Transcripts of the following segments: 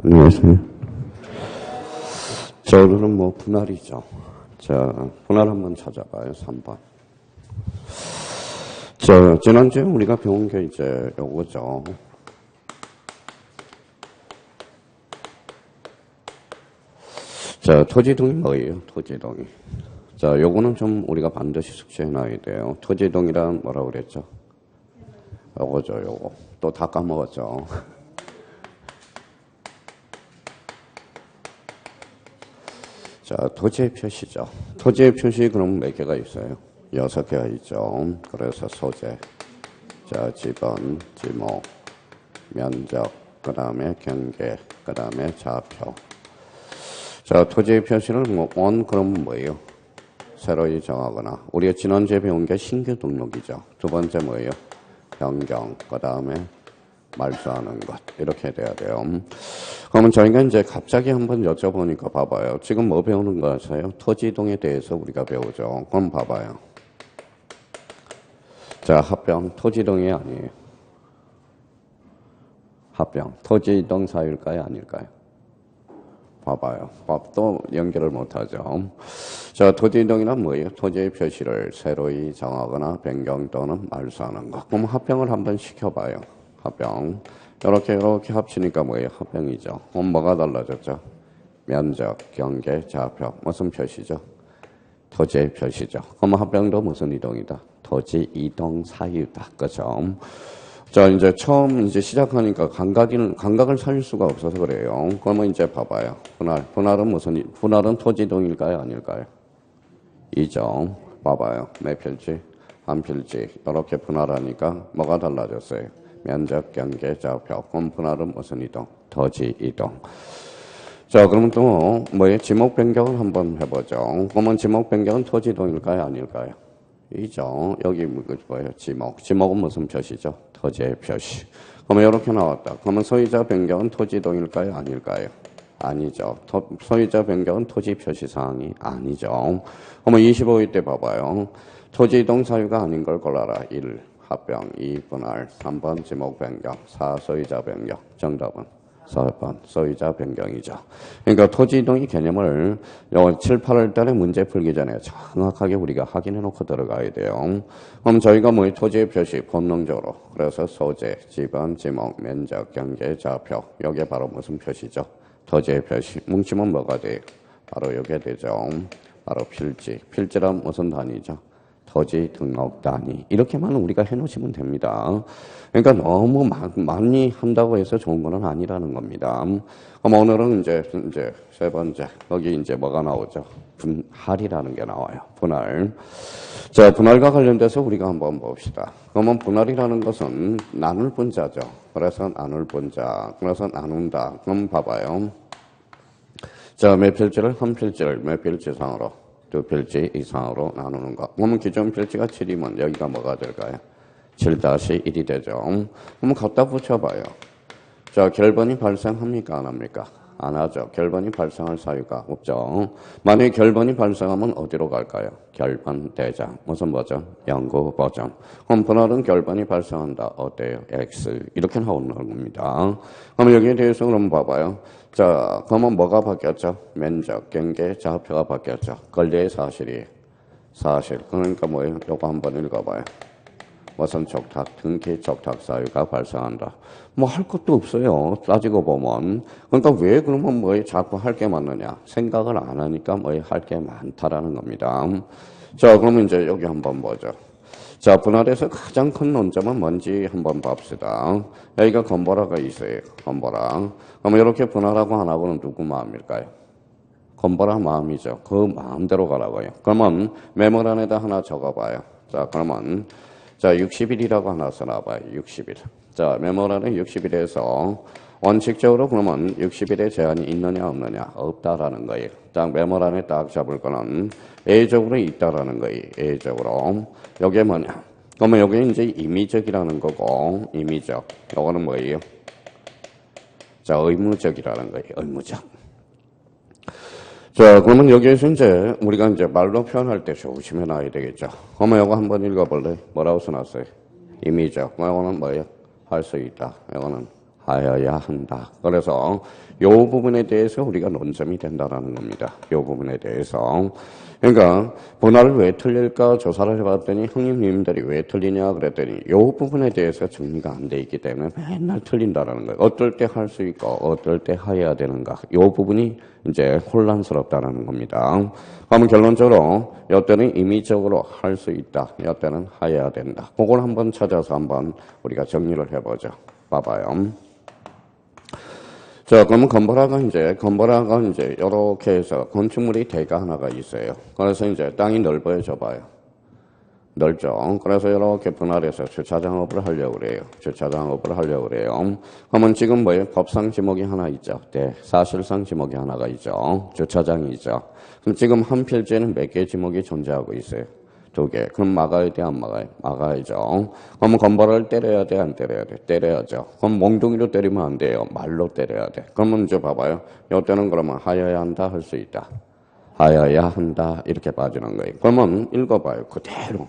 안녕하세요. 자, 오늘은 뭐 분할이죠. 자, 분할 한번 찾아봐요. 3번. 자, 지난주에 우리가 배운 게 이제 요거죠. 자, 토지동이 뭐예요? 토지동이. 자, 요거는 좀 우리가 반드시 숙지해놔야 돼요. 토지동이란 뭐라고 그랬죠? 요거죠, 요거. 또 다 까먹었죠. 자, 토지의 표시죠. 토지의 표시 그럼 몇 개가 있어요? 6개가 있죠. 그래서 소재, 자, 지번, 지목, 면적, 그 다음에 경계, 그 다음에 좌표. 자, 토지의 표시를 원 그럼 뭐예요? 새로이 정하거나. 우리가 지난주에 배운 게 신규 등록이죠. 두 번째 뭐예요? 변경, 그 다음에 말소하는 것. 이렇게 돼야 돼요. 그러면 저희가 이제 갑자기 한번 여쭤보니까 봐봐요. 지금 뭐 배우는 거 아세요? 토지이동에 대해서 우리가 배우죠. 그럼 봐봐요. 자, 합병, 토지이동이 아니에요. 합병, 토지이동 사유일까요? 아닐까요? 봐봐요. 또 연결을 못하죠. 자, 토지이동이란 뭐예요? 토지의 표시를 새로이 정하거나 변경 또는 말소하는 것. 그럼 합병을 한번 시켜봐요. 합병. 이렇게 합치니까 뭐예요? 합병이죠. 그럼 뭐가 달라졌죠? 면적, 경계, 좌표. 무슨 표시죠? 토지의 표시죠. 그럼 합병도 무슨 이동이다? 토지 이동 사유다. 그죠? 자, 이제 처음 시작하니까 감각을 살릴 수가 없어서 그래요. 그러면 이제 봐봐요. 분할은 토지 이동일까요? 아닐까요? 이죠. 봐봐요. 몇 필지? 한 필지. 이렇게 분할하니까 뭐가 달라졌어요? 면적, 경계, 좌표. 그럼 분할은 무슨 이동? 토지 이동. 자, 그러면 또 뭐예요? 지목 변경을 한번 해보죠. 그러면 지목 변경은 토지 이동일까요? 아닐까요? 이죠. 여기 뭐예요? 지목. 지목은 무슨 표시죠? 토지의 표시. 그러면 이렇게 나왔다. 그러면 소유자 변경은 토지 이동일까요? 아닐까요? 아니죠. 소유자 변경은 토지 표시 사항이 아니죠. 그러면 25일 때 봐봐요. 토지 이동 사유가 아닌 걸 골라라. 1. 합병, 2. 분할, 3번 지목 변경, 4. 소유자 변경. 정답은 4번 소유자 변경이죠. 그러니까 토지 이동의 개념을 7, 8월 달에 문제 풀기 전에 정확하게 우리가 확인해 놓고 들어가야 돼요. 그럼 저희가 뭐의 토지의 표시 본능적으로 그래서 소재, 지번, 지목, 면적, 경계, 좌표. 이게 바로 무슨 표시죠? 토지의 표시. 뭉치면 뭐가 돼요? 바로 이게 되죠. 바로 필지. 필지란 무슨 단위죠? 토지 등록 단위. 이렇게만 우리가 해놓으시면 됩니다. 그러니까 너무 많이 한다고 해서 좋은 건 아니라는 겁니다. 그럼 오늘은 이제 세 번째. 여기 이제 뭐가 나오죠? 분할이라는 게 나와요. 분할. 자, 분할과 관련돼서 우리가 한번 봅시다. 그러면 분할이라는 것은 나눌 분자죠. 그래서 나눌 분자. 그래서 나눈다. 그럼 봐봐요. 자, 몇 필지를? 한 필지를 몇 필지 이상으로? 두 필지 이상으로 나누는 것. 그러면 기존 필지가 7이면 여기가 뭐가 될까요? 7-1이 되죠. 그러면 갖다 붙여봐요. 자, 결번이 발생합니까? 안 합니까? 안 하죠. 결번이 발생할 사유가 없죠. 만약에 결번이 발생하면 어디로 갈까요? 결번 대장. 무슨 버전? 연구 버전. 그럼 분할은 결번이 발생한다. 어때요? X. 이렇게 나오는 겁니다. 그럼 여기에 대해서 그럼 봐봐요. 자, 그러면 뭐가 바뀌었죠? 면적, 경계, 좌표가 바뀌었죠. 권리의 사실이. 사실. 그러니까 뭐예요? 요거 한번 읽어봐요. 무슨 촉탁, 등기 촉탁 사유가 발생한다. 뭐 할 것도 없어요. 따지고 보면. 그러니까 왜 그러면 뭐에 자꾸 할 게 많느냐. 생각을 안 하니까 뭐에 할 게 많다라는 겁니다. 자, 그러면 이제 여기 한번 보죠. 자, 분할에서 가장 큰 논점은 뭔지 한번 봅시다. 여기가 건보라가 있어요. 건보라. 그러면 이렇게 분할하고 안 하고는 누구 마음일까요? 건보라 마음이죠. 그 마음대로 가라고요. 그러면 메모란에다 하나 적어봐요. 자, 그러면 자, 60일이라고 하나 써놔봐요. 60일. 자, 메모란에 60일에서 원칙적으로 그러면 60일에 제한이 있느냐 없느냐? 없다라는 거예요. 자, 메모란에 딱 잡을 거는 A적으로 있다라는 거예요. A적으로. 요게 뭐냐? 그러면 요게 이제 임의적이라는 거고, 임의적. 요거는 뭐예요? 자, 의무적이라는 거예요. 의무적. 자, 그러면 여기에서 이제 우리가 이제 말로 표현할 때 조심해 놔야 되겠죠. 그러면 요거 한번 읽어볼래? 뭐라고 써놨어요? 임의적. 요거는 뭐예요? 할 수 있다. 요거는 하여야 한다. 그래서 이 부분에 대해서 우리가 논점이 된다라는 겁니다. 이 부분에 대해서. 그러니까 분할을 왜 틀릴까 조사를 해봤더니 형님님들이 왜 틀리냐 그랬더니 이 부분에 대해서 정리가 안 돼 있기 때문에 맨날 틀린다라는 거예요. 어떨 때 할 수 있고 어떨 때 해야 되는가. 이 부분이 이제 혼란스럽다라는 겁니다. 그러면 결론적으로 이때는 임의적으로 할 수 있다. 이때는 해야 된다. 그걸 한번 찾아서 한번 우리가 정리를 해보죠. 봐봐요. 자, 그러면 건보라가 이제 이렇게 해서 건축물이 대가 하나가 있어요. 그래서 이제 땅이 넓어요, 좁아요? 넓죠. 그래서 이렇게 분할해서 주차장업을 하려고 그래요. 주차장업을 하려고 그래요. 그러면 지금 뭐예요? 법상 지목이 하나 있죠. 네, 사실상 지목이 하나가 있죠. 주차장이 있죠. 그럼 지금 한 필지에는 몇 개 지목이 존재하고 있어요? 2개. 그럼 막아야 돼, 안 막아요? 막아야죠. 그러면 건보라를 때려야 돼, 안 때려야 돼? 때려야죠. 그럼 몽둥이로 때리면 안 돼요. 말로 때려야 돼. 그러면 이제 봐봐요. 이때는 그러면 하여야 한다, 할 수 있다. 하여야 한다. 이렇게 빠지는 거예요. 그러면 읽어봐요. 그대로.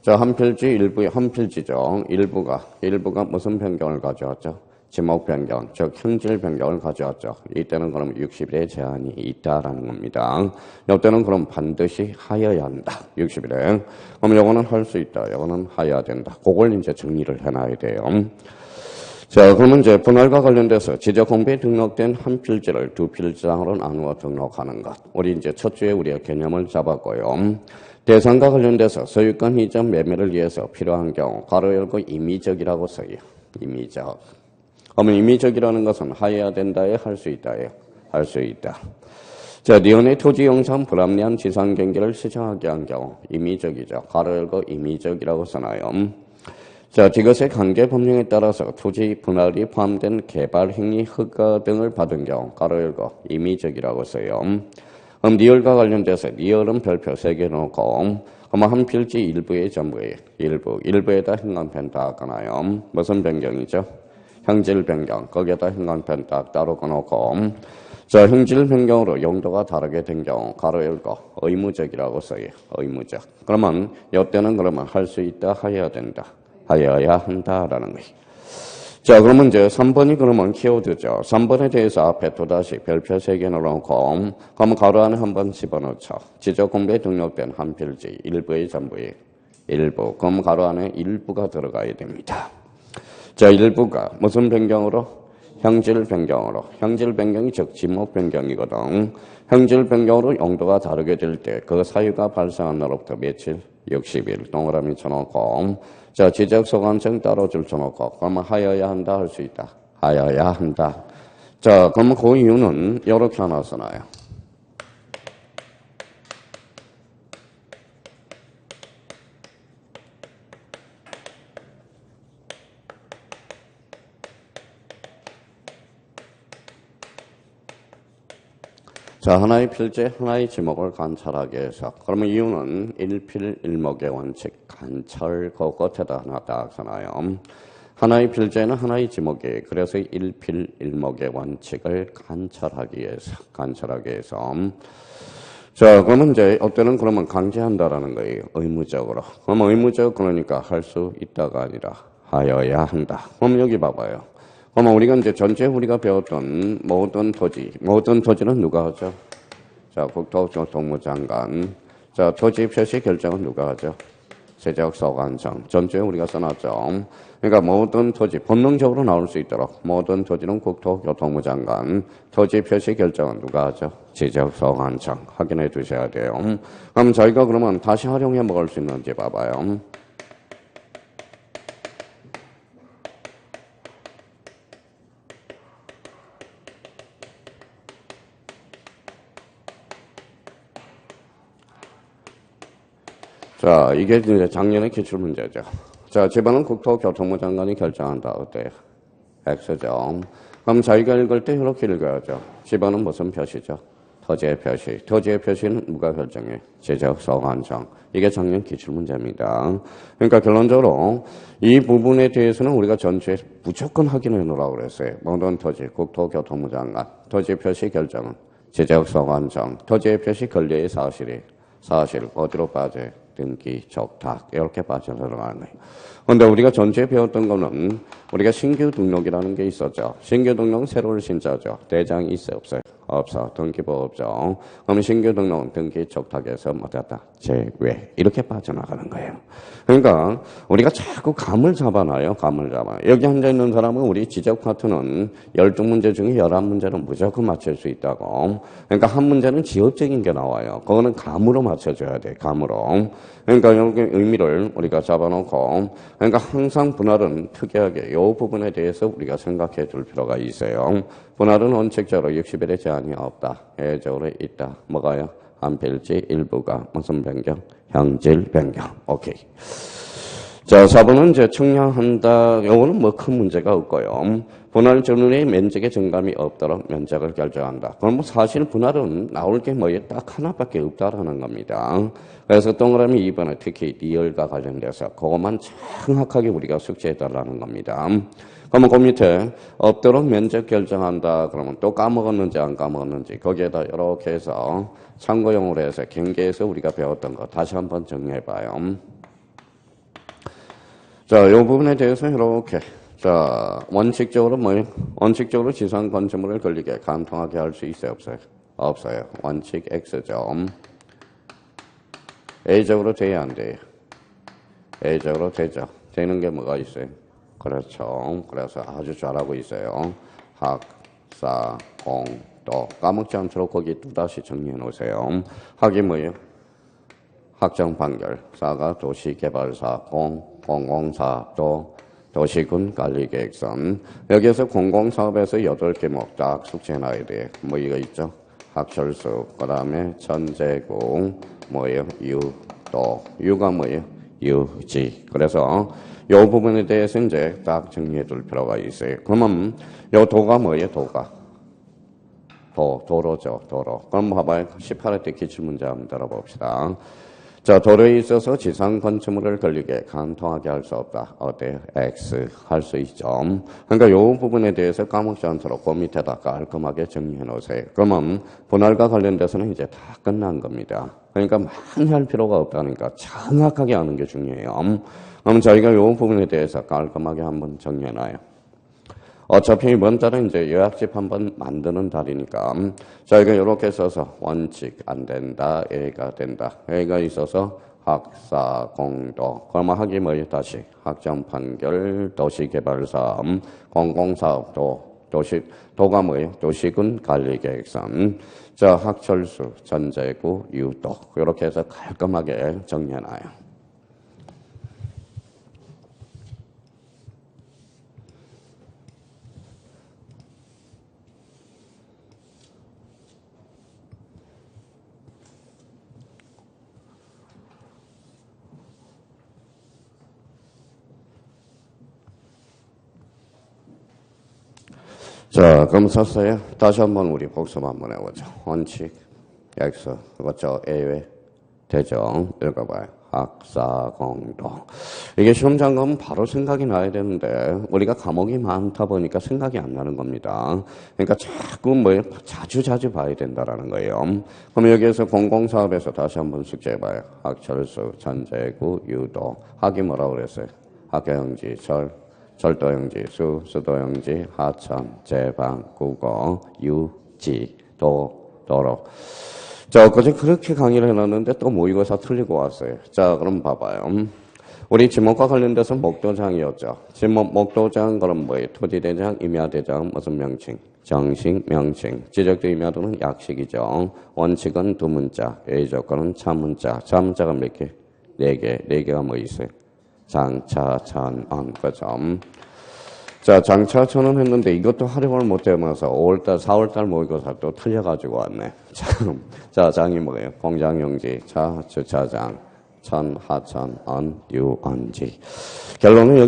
자, 한 필지 한 필지죠. 일부가 무슨 변경을 가져왔죠? 지목 변경, 즉 형질 변경을 가져왔죠. 이때는 그럼 60일의 제한이 있다라는 겁니다. 이때는 그럼 반드시 하여야 한다. 60일에. 그럼 요거는 할 수 있다. 요거는 하여야 된다. 그걸 이제 정리를 해놔야 돼요. 자, 그러면 이제 분할과 관련돼서 지적공부에 등록된 한 필지를 2필지장으로 나누어 등록하는 것. 우리 이제 첫 주에 우리가 개념을 잡았고요. 대상과 관련돼서 소유권 이전 매매를 위해서 필요한 경우 가로 열고 임의적이라고 써요. 임의적. 그러면 임의적이라는 것은 하여야 된다에 할 수 있다에 할 수 있다. 자, 니은의 토지 영상 불합리한 지상 경계를 시정하게 한 경우 임의적이죠. 가로 열고 임의적이라고 써놔요. 자, 이것의 관계 법령에 따라서 토지 분할이 포함된 개발 행위 허가 등을 받은 경우 가로 열고 임의적이라고 써요. 그럼 리얼과 관련돼서 리얼은 별표 3개 놓고 그러면 한 필지 일부의 전부예요. 일부에다 형광펜 딱 꺼놔요. 무슨 변경이죠? 형질 변경. 거기에다 형광펜 딱 따로 꺼놓고 자, 형질 변경으로 용도가 다르게 된 경우 가로 열고 의무적이라고 써요. 의무적. 그러면 이때는 그러면 할 수 있다, 해야 된다. 하여야 한다라는 거예요. 자, 그러면 이제 3번이 그러면 키워드죠. 3번에 대해서 앞에 또다시 별표 3개 넣어놓고, 그러면 가로 안에 한번 집어넣죠. 지적공부에 등록된 한 필지, 일부의 전부의 일부. 그럼 가로 안에 일부가 들어가야 됩니다. 자, 일부가 무슨 변경으로? 형질 변경으로. 형질 변경이 즉 지목 변경이거든. 형질 변경으로 용도가 다르게 될 때 그 사유가 발생한 날로부터 며칠? 60일. 동그라미 쳐놓고 자, 지적 소관청 따로 줄쳐놓고 그러면 하여야 한다, 할 수 있다. 하여야 한다. 자, 그러면 그 이유는 이렇게 하나 써놔요. 자, 하나의 필지, 하나의 지목을 관찰하기 위해서. 그러면 이유는 일필일목의 원칙, 관찰, 그 끝에다 하나 딱 써놔요. 하나의 필지에는 하나의 지목이, 그래서 일필일목의 원칙을 관찰하기 위해서. 자, 그러면 이제, 어때는 그러면 강제한다라는 거예요. 의무적으로. 그러면 의무적, 그러니까 할 수 있다가 아니라 하여야 한다. 그럼 여기 봐봐요. 그러면 우리가 이제 전체 우리가 배웠던 모든 토지는 누가 하죠? 자, 국토교통부 장관. 자, 토지 표시 결정은 누가 하죠? 세적소관청. 전체 우리가 써놨죠. 그러니까 모든 토지, 본능적으로 나올 수 있도록 모든 토지는 국토교통부 장관. 토지 표시 결정은 누가 하죠? 지적소관청. 확인해 두셔야 돼요. 그럼 저희가 그러면 다시 활용해 먹을 수 있는지 봐봐요. 자, 이게 이제 작년의 기출문제죠. 자, 지방은 국토교통부 장관이 결정한다. 어때요? X죠. 그럼 저희가 읽을 때 이렇게 읽어야죠. 지방은 무슨 표시죠? 토지의 표시. 토지의 표시는 누가 결정해? 지적소관청. 이게 작년 기출문제입니다. 그러니까 결론적으로 이 부분에 대해서는 우리가 전체에 무조건 확인해 놓으라고 그랬어요. 모든 토지, 국토교통부 장관. 토지 표시 결정은 지적소관청. 토지의 표시 권리의 사실 어디로 빠져요? 등기, 적탁 이렇게 빠져들어가는 거예요. 그런데 우리가 전체 배웠던 거는 우리가 신규 등록이라는 게 있었죠. 신규 등록은 새로운 신자죠. 대장이 있어요, 없어요? 없어. 등기부 없죠. 그럼 신규 등록은 등기 촉탁에서 못했다. 제외. 이렇게 빠져나가는 거예요. 그러니까 우리가 자꾸 감을 잡아놔요. 감을 잡아. 여기 앉아있는 사람은 우리 지적 파트는 12문제 중에 11문제는 무조건 맞출 수 있다고. 그러니까 한 문제는 지역적인 게 나와요. 그거는 감으로 맞춰줘야 돼. 감으로. 그러니까 이렇게 의미를 우리가 잡아놓고, 그러니까 항상 분할은 특이하게 이 부분에 대해서 우리가 생각해 줄 필요가 있어요. 분할은 원칙적으로 60일의 제한이 없다. 예외적으로 있다. 뭐가요? 한 필지 일부가 무슨 변경? 형질 변경. 오케이. 자, 4번은 이제 청량한다. 요거는 뭐 큰 문제가 없고요. 분할 전후의 면적의 증감이 없도록 면적을 결정한다. 그럼 뭐 사실 분할은 나올 게 뭐예요? 딱 하나밖에 없다라는 겁니다. 그래서 동그라미 2번에 특히 리얼과 관련돼서 그것만 정확하게 우리가 숙지해달라는 겁니다. 그러면 그 밑에 없도록 면적 결정한다. 그러면 또 까먹었는지 안 까먹었는지 거기에다 이렇게 해서 참고용으로 해서 경계에서 우리가 배웠던 거 다시 한번 정리해봐요. 자, 이 부분에 대해서 이렇게. 자, 원칙적으로 뭐예요? 원칙적으로 지상 건축물을 걸리게 간통하게 할 수 있어요, 없어요? 없어요. 원칙 X점. A적으로 돼야 안 돼요? A적으로 되죠. 되는 게 뭐가 있어요? 그렇죠. 그래서 아주 잘하고 있어요. 학, 사, 공, 도. 까먹지 않도록 거기 또다시 정리해 놓으세요. 학이 뭐예요? 학정 판결. 사가 도시개발사, 공공사업도 도시군 관리계획선. 여기에서 공공사업에서 8개목 딱 숙제해놔야 돼. 뭐 이거 있죠? 학철수, 그 다음에 전제구, 뭐예요? 유도. 유가 뭐예요? 유지. 그래서 이 부분에 대해서 이제 딱 정리해 둘 필요가 있어요. 그러면 이 도가 뭐예요? 도가. 도로죠. 도로. 그럼 봐봐요. 18회 때 기출문제 한번 들어봅시다. 자, 도로에 있어서 지상 건축물을 걸리게 간통하게 할 수 없다. 어때요? X 할 수 있죠. 그러니까 이 부분에 대해서 까먹지 않도록 그 밑에다 깔끔하게 정리해 놓으세요. 그러면 분할과 관련돼서는 이제 다 끝난 겁니다. 그러니까 많이 할 필요가 없다니까 정확하게 아는 게 중요해요. 그럼 저희가 이 부분에 대해서 깔끔하게 한번 정리해 놔요. 어차피 이번 달은 이제 요약집 한번 만드는 달이니까 저희가 이렇게 써서 원칙 안 된다, A가 된다. A가 있어서 학사, 공도. 그러면 학이 뭐예요? 다시 학정 판결, 도시개발사업, 공공사업도, 도가 뭐예요? 도시군 관리계획선. 자, 학철수, 전제구, 유도. 이렇게 해서 깔끔하게 정리해놔요. 자, 그럼 썼어요? 다시 한번 우리 복습 한번 해보죠. 원칙, X, 그것저 A외, 대정, 읽어봐요. 학사공도. 이게 시험 장가면 바로 생각이 나야 되는데 우리가 과목이 많다 보니까 생각이 안 나는 겁니다. 그러니까 자꾸 뭐예요? 자주 봐야 된다라는 거예요. 그럼 여기에서 공공사업에서 다시 한번 숙제해봐요. 학철수, 전제구, 유도. 학이 뭐라고 그랬어요? 학교용지, 철도용지, 수도용지, 하천, 제방, 국어, 유지, 도로. 자, 엊그제 그렇게 강의를 해놨는데 또 모의고사 틀리고 왔어요. 자, 그럼 봐봐요. 우리 지목과 관련돼서 목도장이었죠. 지목, 목도장, 그럼 뭐예요? 토지대장, 임야대장, 무슨 명칭? 정식, 명칭. 지적도 임야도는 약식이죠. 원칙은 두 문자, A 조건은 차문자. 차문자가 몇 개? 4개. 4개가 뭐 있어요? 장차, 천언, 그죠? 자, 장차, 천언 했는데 이것도 활용을 못해면서 5월달, 4월달 모의고사 또 틀려가지고 왔네. 자, 장이 뭐예요? 공장용지, 차, 주차장, 천, 하천, 언, 유, 언지. 결론은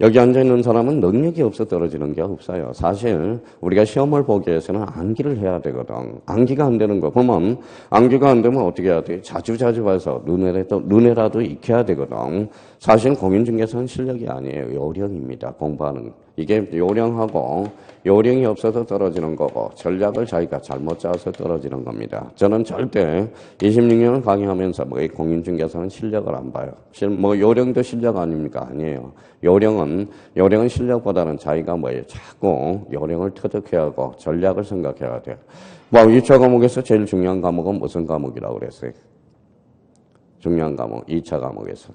여기 앉아있는 사람은 능력이 없어 떨어지는 게 없어요. 사실 우리가 시험을 보기 위해서는 암기를 해야 되거든. 암기가 안 되는 거. 그러면 암기가 안 되면 어떻게 해야 돼? 자주 봐서 눈에라도 익혀야 되거든. 사실 공인중개사는 실력이 아니에요. 요령입니다. 공부하는 이게 요령하고 요령이 없어서 떨어지는 거고 전략을 자기가 잘못 짜서 떨어지는 겁니다. 저는 절대 26년을 강의하면서 뭐 공인중개사는 실력을 안 봐요. 뭐 요령도 실력 아닙니까? 아니에요. 요령은 실력보다는 자기가 뭐예요? 자꾸 요령을 터득해야 하고 전략을 생각해야 돼요. 뭐 2차 과목에서 제일 중요한 과목은 무슨 과목이라고 그랬어요? 중요한 과목 2차 과목에서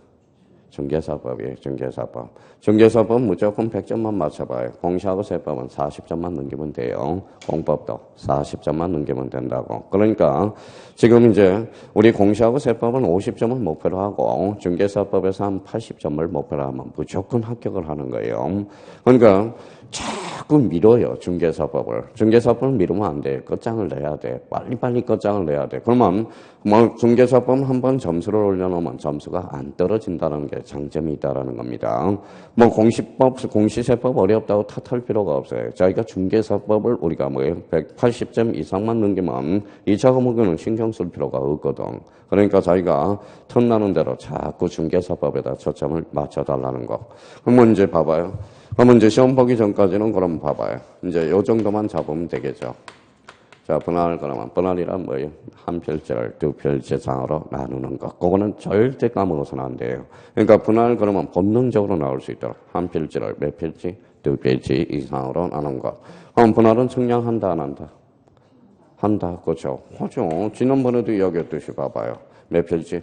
중개사법이에요. 중개사법. 중개사법 무조건 100점만 맞춰봐요. 공시하고 세법은 40점만 넘기면 돼요. 공법도 40점만 넘기면 된다고. 그러니까 지금 이제 우리 공시하고 세법은 50점을 목표로 하고 중개사법에서 한 80점을 목표로 하면 무조건 합격을 하는 거예요. 그러니까 자꾸 미뤄요. 중개사법을. 중개사법을 미루면 안 돼. 끝장을 내야 돼. 빨리빨리 끝장을 내야 돼. 그러면 뭐 중개사법 한번 점수를 올려놓으면 점수가 안 떨어진다는 게 장점이 있다라는 겁니다. 뭐 공시세법 어렵다고 탓할 필요가 없어요. 자기가 중개사법을 우리가 뭐예요? 180점 이상만 넘기면 2차 과목에는 신경 쓸 필요가 없거든. 그러니까 자기가 틈나는 대로 자꾸 중개사법에다 초점을 맞춰달라는 거. 그러면 이제 봐봐요. 그러면 이제 시험 보기 전까지는 그럼 봐봐요. 이제 요 정도만 잡으면 되겠죠. 자, 분할 그러면 분할이란 뭐예요? 한 필지를 두 필지상으로 나누는 것. 그거는 절대 까먹어서는 안 돼요. 그러니까 분할 그러면 본능적으로 나올 수 있도록 한 필지를 몇 필지? 두 필지 이상으로 나눈 것. 그럼 분할은 측량한다 안 한다? 한다. 그렇죠. 하죠. 지난번에도 이야기했듯이 봐봐요. 몇 필지?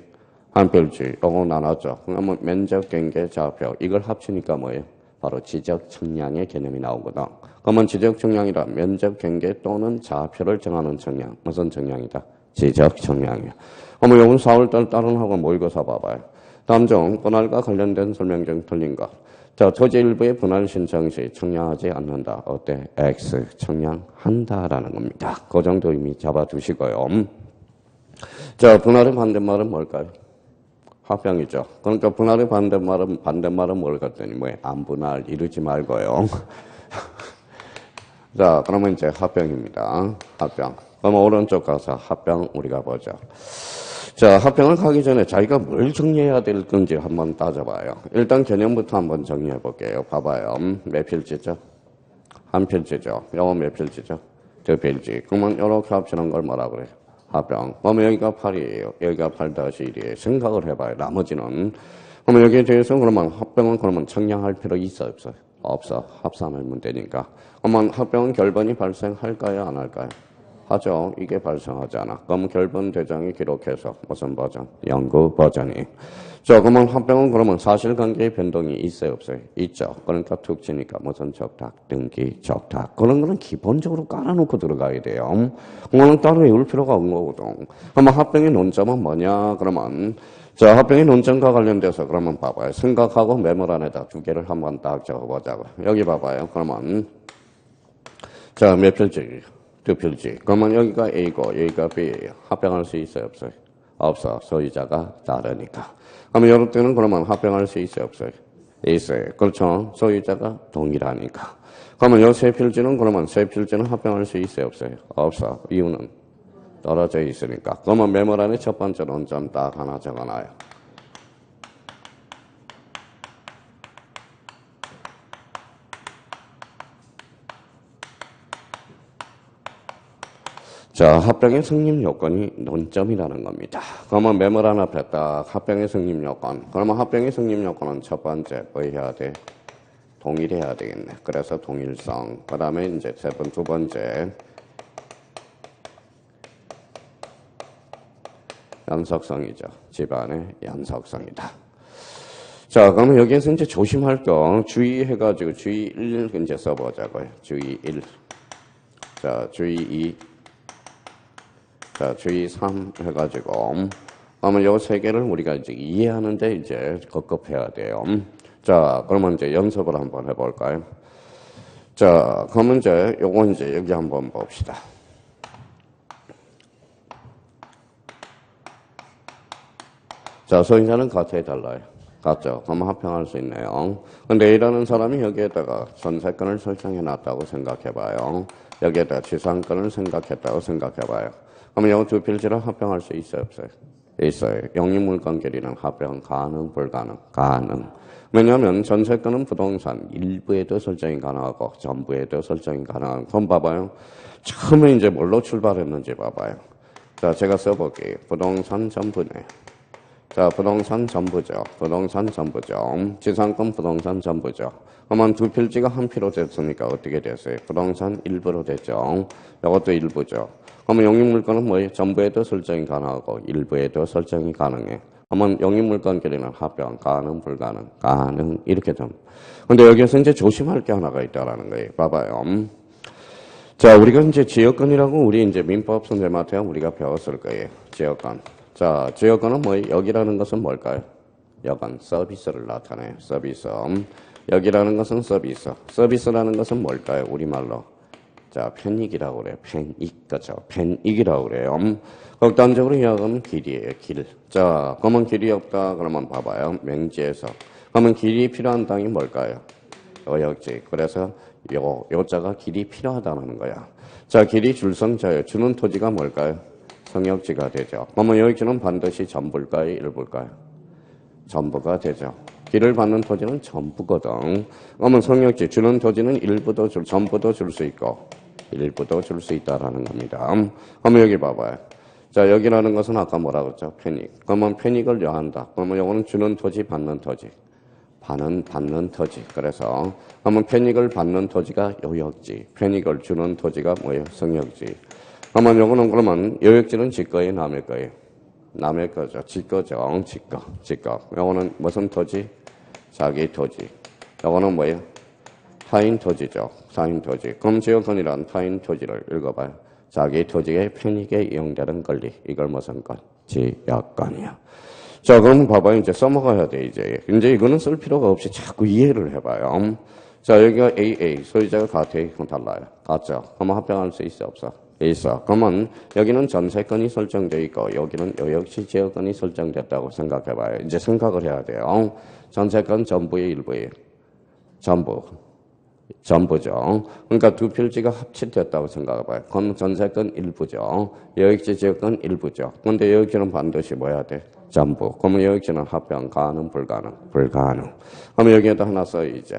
한 필지. 요거 나눴죠. 그러면 면적, 경계, 좌표. 이걸 합치니까 뭐예요? 바로 지적 측량의 개념이 나오거든. 그러면 지적 측량이란 면적, 경계 또는 좌표를 정하는 측량. 무슨 측량이다? 지적 측량이야. 그러면 요건 4월달 다른하고 모의고사 봐봐요. 다음 중 분할과 관련된 설명 중 틀린 것. 자, 토지 일부의 분할 신청 시 측량하지 않는다. 어때? X 측량한다라는 겁니다. 그 정도 이미 잡아두시고요. 자, 분할의 반대말은 뭘까요? 합병이죠. 그러니까 분할의 반대말은 뭘 같더니 안 분할 이러지 말고요. 자, 그러면 이제 합병입니다. 합병. 그러면 오른쪽 가서 합병 우리가 보죠. 자, 합병을 가기 전에 자기가 뭘 정리해야 될 건지 한번 따져봐요. 일단 개념부터 한번 정리해 볼게요. 봐봐요. 몇 필지죠? 한 필지죠. 영어 몇 필지죠? 두 필지. 그러면 이렇게 합치는 걸 뭐라 그래요? 합병. 그러면 여기가 8이에요. 여기가 8-1이에요. 생각을 해봐요. 나머지는. 그러면 여기에 대해서 그러면 합병은 그러면 청량할 필요 있어요? 없어요? 없어. 합산하면 되니까. 그러면 합병은 결번이 발생할까요? 안 할까요? 하죠. 이게 발생하잖아. 그럼 결번 대장이 기록해서 무슨 버전? 연구 버전이. 자, 그러면 합병은 그러면 사실관계의 변동이 있어요? 없어요? 있죠. 그러니까 툭 치니까 무슨 적탁, 등기, 적탁. 그런 거는 기본적으로 깔아놓고 들어가야 돼요. 그거는 따로 외울 필요가 없는 거거든. 그러면 합병의 논점은 뭐냐? 그러면 자, 합병의 논점과 관련돼서 그러면 봐봐요. 생각하고 메모란에다 두 개를 한번 딱 적어보자고. 여기 봐봐요. 그러면 자, 몇 필지? 두 필지. 그러면 여기가 A고 여기가 B예요. 합병할 수 있어요? 없어요? 없어. 소유자가 다르니까. 그러면 이럴 때는 그러면 합병할 수 있어요? 없어요? 있어요. 그렇죠. 소유자가 동일하니까. 그러면 이 세 필지는 그러면 세 필지는 합병할 수 있어요? 없어요? 없어. 이유는 떨어져 있으니까. 그러면 메모란에 첫 번째 논점 딱 하나 적어놔요. 자, 합병의 성립 요건이 논점이라는 겁니다. 그러면 메모란 앞에 딱 합병의 성립 요건. 그러면 합병의 성립 요건은 첫 번째 뭐 해야 돼? 동일해야 되겠네. 그래서 동일성. 그 다음에 이제 두 번째 연속성이죠. 집안의 연속성이다. 자, 그러면 여기에서 이제 조심할 거 주의해가지고 주의 1 이제 써보자고요. 주의 1. 자, 주의 2. 자, 주의 3 해가지고, 그러면 요 세 개를 우리가 이제 이해하는데 이제 급급해야 돼요. 자, 그러면 이제 연습을 한번 해볼까요? 자, 그러면 이제 요거 이제 여기 한번 봅시다. 자, 소유자는 같아야 달라요. 같죠? 그러면 합병할 수 있네요. 근데 A라는 사람이 여기에다가 전세권을 설정해 놨다고 생각해봐요. 여기에다가 지상권을 생각했다고 생각해봐요. 그러면 이 두 필지를 합병할 수 있어요? 없어요? 있어요. 영리물건결이는 합병 가능, 불가능, 가능. 왜냐하면 전세권은 부동산 일부에도 설정이 가능하고 전부에도 설정이 가능한. 그럼 봐봐요. 처음에 이제 뭘로 출발했는지 봐봐요. 자, 제가 써볼게요. 부동산 전부네. 자, 부동산 전부죠. 부동산 전부죠. 지상권 부동산 전부죠. 그러면 두 필지가 한 필로 됐으니까 어떻게 됐어요? 부동산 일부로 됐죠. 이것도 일부죠. 그러면 영입물건은 뭐예요? 전부에도 설정이 가능하고 일부에도 설정이 가능해. 그러면 영입물건끼리는 합병, 가능, 불가능, 가능 이렇게 좀. 근데 여기서 이제 조심할 게 하나가 있다라는 거예요. 봐봐요. 자, 우리가 이제 지역권이라고 우리 이제 민법 선생님한테 우리가 배웠을 거예요. 지역권. 자, 지역권은 뭐 여기라는 것은 뭘까요? 여건 서비스를 나타내요. 서비스. 여기라는 것은 서비스. 서비스라는 것은 뭘까요? 우리말로. 자, 편익이라고 그래요. 편익. 그죠? 편익이라고 그래요. 극단적으로 이야기하면 길이에요. 길. 자, 그러면 길이 없다. 그러면 봐봐요. 맹지에서. 그러면 길이 필요한 땅이 뭘까요? 요역지. 그래서 요자가 길이 필요하다는 거야. 자, 길이 줄성자예요. 주는 토지가 뭘까요? 성역지가 되죠. 그러면 요역지는 반드시 전부일까요? 일부일까요? 전부가 되죠. 길을 받는 토지는 전부거든. 그러면 성역지 주는 토지는 일부도 전부도 줄 수 있고 일부도 줄 수 있다라는 겁니다. 그러면 여기 봐봐요. 자, 여기라는 것은 아까 뭐라고 했죠? 편익. 그러면 편익을 여한다. 그러면 요거는 주는 토지, 받는 토지. 받는 토지. 그래서 그러면 편익을 받는 토지가 요역지. 편익을 주는 토지가 뭐예요? 성역지. 그러면 요거는 그러면 요역지는 지 거예요? 남의 거예요? 남의 거죠. 지 거죠. 지 거. 요거는 무슨 토지? 자기 토지. 요거는 뭐예요? 타인 토지죠. 타인 토지. 그럼 지역권이란 타인 토지를 읽어봐요. 자기 토지의 편익에 이용되는 권리. 이걸 무슨 권? 지역권이야. 자, 그럼 봐봐요. 이제 써먹어야 돼, 이제. 이제 이거는 쓸 필요가 없이 자꾸 이해를 해봐요. 자, 여기가 AA. 소유자가 같아요? 달라요. 같죠? 그러면 합병할 수 있어, 없어? 있어. 그러면 여기는 전세권이 설정되어 있고 여기는 요역시 지역권이 설정됐다고 생각해봐요. 이제 생각을 해야 돼요. 전세권 전부의 일부예요. 전부죠. 그러니까 두 필지가 합치됐다고 생각해봐요. 그럼 전세권 일부죠. 요역지 지역권 일부죠. 그런데 요역지는 반드시 뭐 해야 돼? 전부. 그러면 요역지는 합병 가능, 불가능? 불가능. 그러면 여기에다 하나 써요, 이제.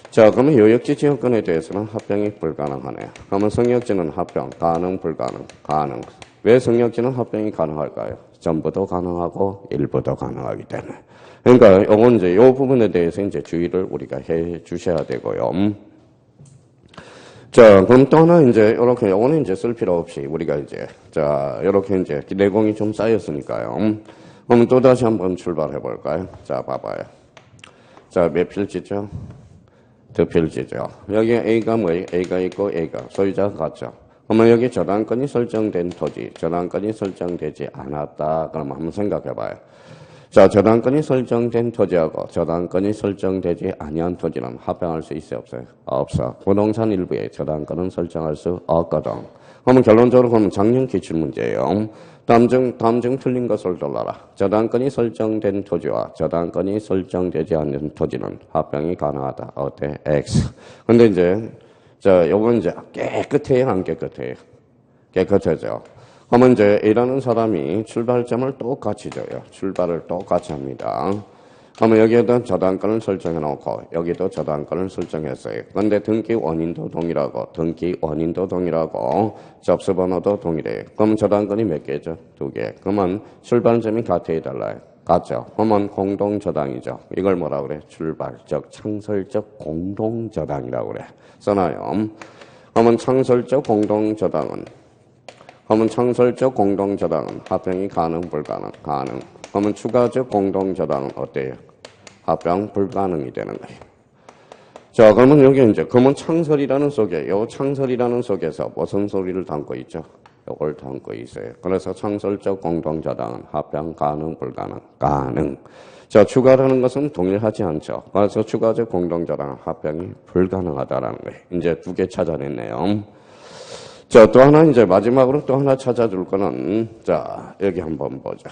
자, 그러면 요역지 지역권에 대해서는 합병이 불가능하네요. 그러면 성역지는 합병, 가능, 불가능, 가능. 왜 성역지는 합병이 가능할까요? 전부도 가능하고 일부도 가능하기 때문에. 그러니까 요건 이제 요 부분에 대해서 이제 주의를 우리가 해 주셔야 되고요. 자, 그럼 또 하나 이제 요렇게 요거는 이제 쓸 필요 없이 우리가 이제 자, 요렇게 이제 내공이 좀 쌓였으니까요. 그럼 또 다시 한번 출발해 볼까요? 자, 봐봐요. 자, 몇 필지죠? 두 필지죠. 여기 A가 뭐예요? A가 있고 A가 소유자가 같죠. 그러면 여기 저당권이 설정된 토지, 저당권이 설정되지 않았다. 그럼 한번 생각해봐요. 자, 저당권이 설정된 토지하고 저당권이 설정되지 아니한 토지는 합병할 수 있어요, 없어요? 없어. 부동산 일부에 저당권은 설정할 수 없거든. 그러면 결론적으로 보면 작년 기출문제예요. 다음 중 틀린 것을 골라라. 저당권이 설정된 토지와 저당권이 설정되지 않는 토지는 합병이 가능하다. 어때? X. 근데 이제, 자, 요건 이제 깨끗해요? 안 깨끗해요? 깨끗해져. 그러면 이제 A라는 사람이 출발점을 똑같이 줘요. 출발을 똑같이 합니다. 그러면 여기에다 저당권을 설정해 놓고 여기도 저당권을 설정했어요. 그런데 등기 원인도 동일하고 접수 번호도 동일해요. 그럼 저당권이 몇 개죠? 2개. 그러면 출발점이 같아야 달라요. 같죠? 그러면 공동저당이죠. 이걸 뭐라 그래? 출발적, 창설적 공동저당이라고 그래. 써놔요. 그러면 창설적 공동저당은 합병이 가능, 불가능? 가능. 그러면 추가적 공동저당은 어때요? 합병 불가능이 되는 거예요. 자, 그러면 여기 이제, 그러면 창설이라는 속에서 무슨 소리를 담고 있죠? 이걸 담고 있어요. 그래서 창설적 공동저당은 합병 가능, 불가능? 가능. 자, 추가라는 것은 동일하지 않죠. 그래서 추가적 공동저당은 합병이 불가능하다라는 거예요. 이제 2개 찾아냈네요. 자, 또 하나 이제 마지막으로 또 하나 찾아줄 거는, 자, 여기 한번 보자.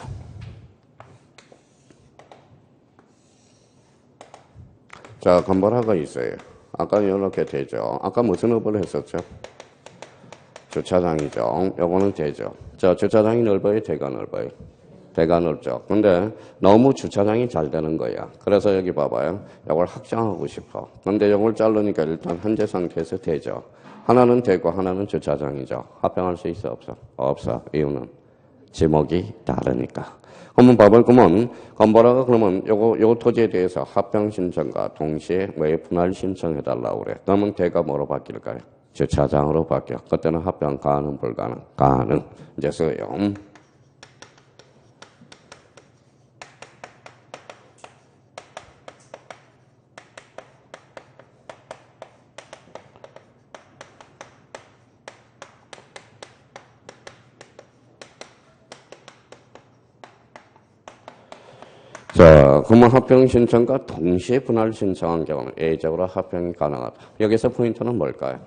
자, 건물화가 있어요. 아까 이렇게 되죠. 아까 무슨 업을 했었죠? 주차장이죠. 요거는 되죠. 자, 주차장이 넓어요? 대가 넓어요? 배가 넓죠. 근데 너무 주차장이 잘 되는 거야. 그래서 여기 봐봐요. 이걸 확장하고 싶어. 근데 이걸 자르니까 일단 현재 상태에서 되죠. 하나는 되고 하나는 주차장이죠. 합병할 수 있어 없어? 없어. 이유는 지목이 다르니까. 그러면 봐볼 거면 건보라가 그러면 요 토지에 대해서 합병 신청과 동시에 왜 분할 신청해달라고 그래. 그러면 대가 뭐로 바뀔까요? 주차장으로 바뀌어. 그때는 합병 가능 불가능? 가능. 이제 써요. 자, 그러면 합병 신청과 동시에 분할 신청한 경우는 A적으로 합병이 가능하다. 여기서 포인트는 뭘까요?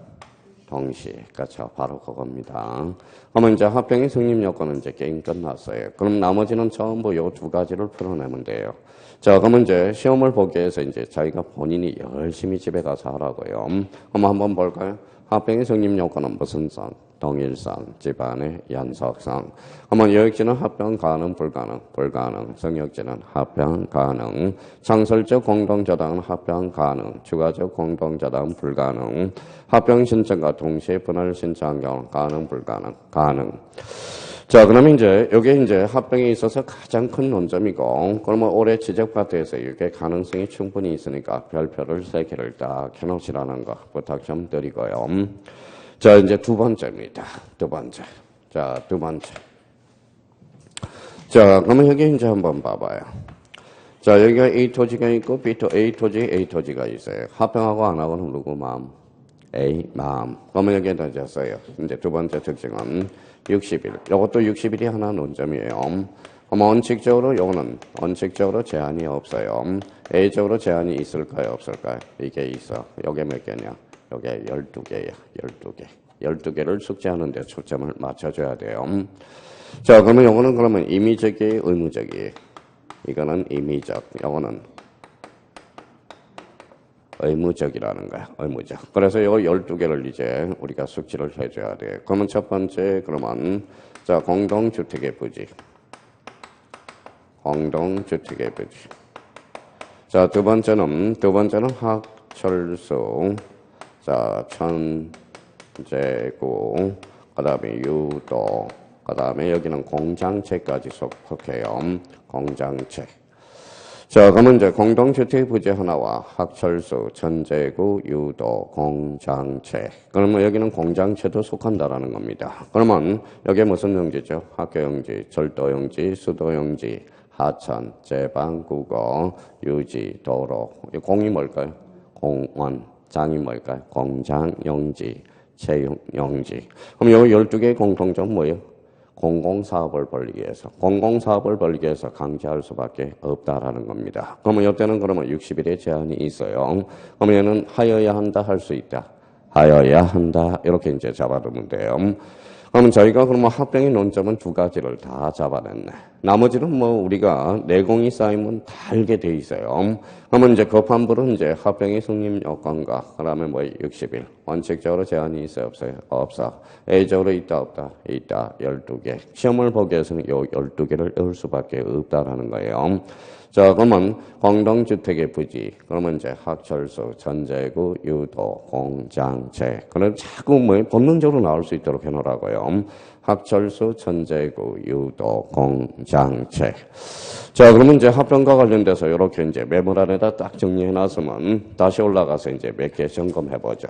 동시에. 그렇죠. 바로 그겁니다. 그러면 이제 합병의 성립 요건은 이제 게임 끝났어요. 그럼 나머지는 전부 요 두 가지를 풀어내면 돼요. 자, 그러면 이제 시험을 보기 위해서 이제 자기가 본인이 열심히 집에 가서 하라고요. 그럼 한번 볼까요? 합병의 성립 요건은 무슨 상? 동일상, 집안의 연속상. 그러면 여역지는 합병 가능, 불가능, 불가능. 성역지는 합병 가능. 창설적 공동저당은 합병 가능. 추가적 공동저당은 불가능. 합병 신청과 동시에 분할 신청한 경우는 가능, 불가능, 가능. 자, 그러면 이제 여기 이제 합병에 있어서 가장 큰 논점이고, 그러면 올해 지적파트에서 이게 가능성이 충분히 있으니까 별표를 3개를 딱 해놓으시라는 거 부탁 좀 드리고요. 자, 이제 두 번째입니다. 두 번째. 자, 두 번째. 자, 그러면 여기 이제 한번 봐봐요. 자, 여기가 A 토지가 있고 A 토지가 있어요. 합병하고 안 하고는 누구 마음? A 마음. 그러면 여기에다 이제 써요. 이제 두 번째 특징은 60일. 이것도 60일이 하나 논점이에요. 그럼 원칙적으로 제한이 없어요. A적으로 제한이 있을까요? 없을까요? 이게 있어. 이게 몇 개냐? 이게 12개야. 12개. 12개를 숙제하는데 초점을 맞춰줘야 돼요. 자, 그러면 요거는 그러면 임의적이에요? 의무적이에요? 이거는 임의적. 요거는 의무적이라는 거야. 의무적. 그래서 요 12개를 이제 우리가 숙지를 해줘야 돼. 그러면 첫 번째, 그러면, 자, 공동주택의 부지. 공동주택의 부지. 자, 두 번째는 학철수. 자, 천재구. 그 다음에 유도. 그 다음에 여기는 공장채까지 속해요. 공장채. 자, 그러면 이제 공동주택 부지 하나와 학철수, 천재구, 유도, 공장채. 그러면 여기는 공장채도 속한다라는 겁니다. 그러면 여기에 무슨 용지죠? 학교용지, 절도용지, 수도용지, 하천, 제방, 국어, 유지, 도로. 공이 뭘까요? 공원. 장이 뭘까요? 공장용지, 채용용지. 그럼 요 12개의 공통점 뭐예요? 공공사업을 벌이기 위해서. 공공사업을 벌이기 위해서 강제할 수밖에 없다라는 겁니다. 그러면 이때는 그러면 60일의 제한이 있어요. 그러면 얘는 하여야 한다, 할 수 있다. 하여야 한다. 이렇게 이제 잡아두면 돼요. 그러면 저희가 그러면 합병의 논점은 두 가지를 다 잡아냈네. 나머지는 뭐 우리가 내공이 쌓이면 다 알게 돼 있어요. 그러면 이제 급한불은 이제 합병의 승립 요건과 그다음에 뭐 60일 원칙적으로 제한이 있어요, 없어요? 없어. A적으로 있다, 없다? 있다. 12개. 시험을 보기 위해서는 요 12개를 넣을 수밖에 없다라는 거예요. 자, 그러면 공동주택의 부지, 그러면 이제 학철수, 천재구, 유도, 공장채. 그럼 자꾸 뭐 본능적으로 나올 수 있도록 해놓으라고요. 학철수, 천재구, 유도, 공장채. 자, 그러면 이제 합병과 관련돼서 이렇게 이제 메모 안에다 딱 정리해놨으면 다시 올라가서 이제 몇 개 점검해보죠.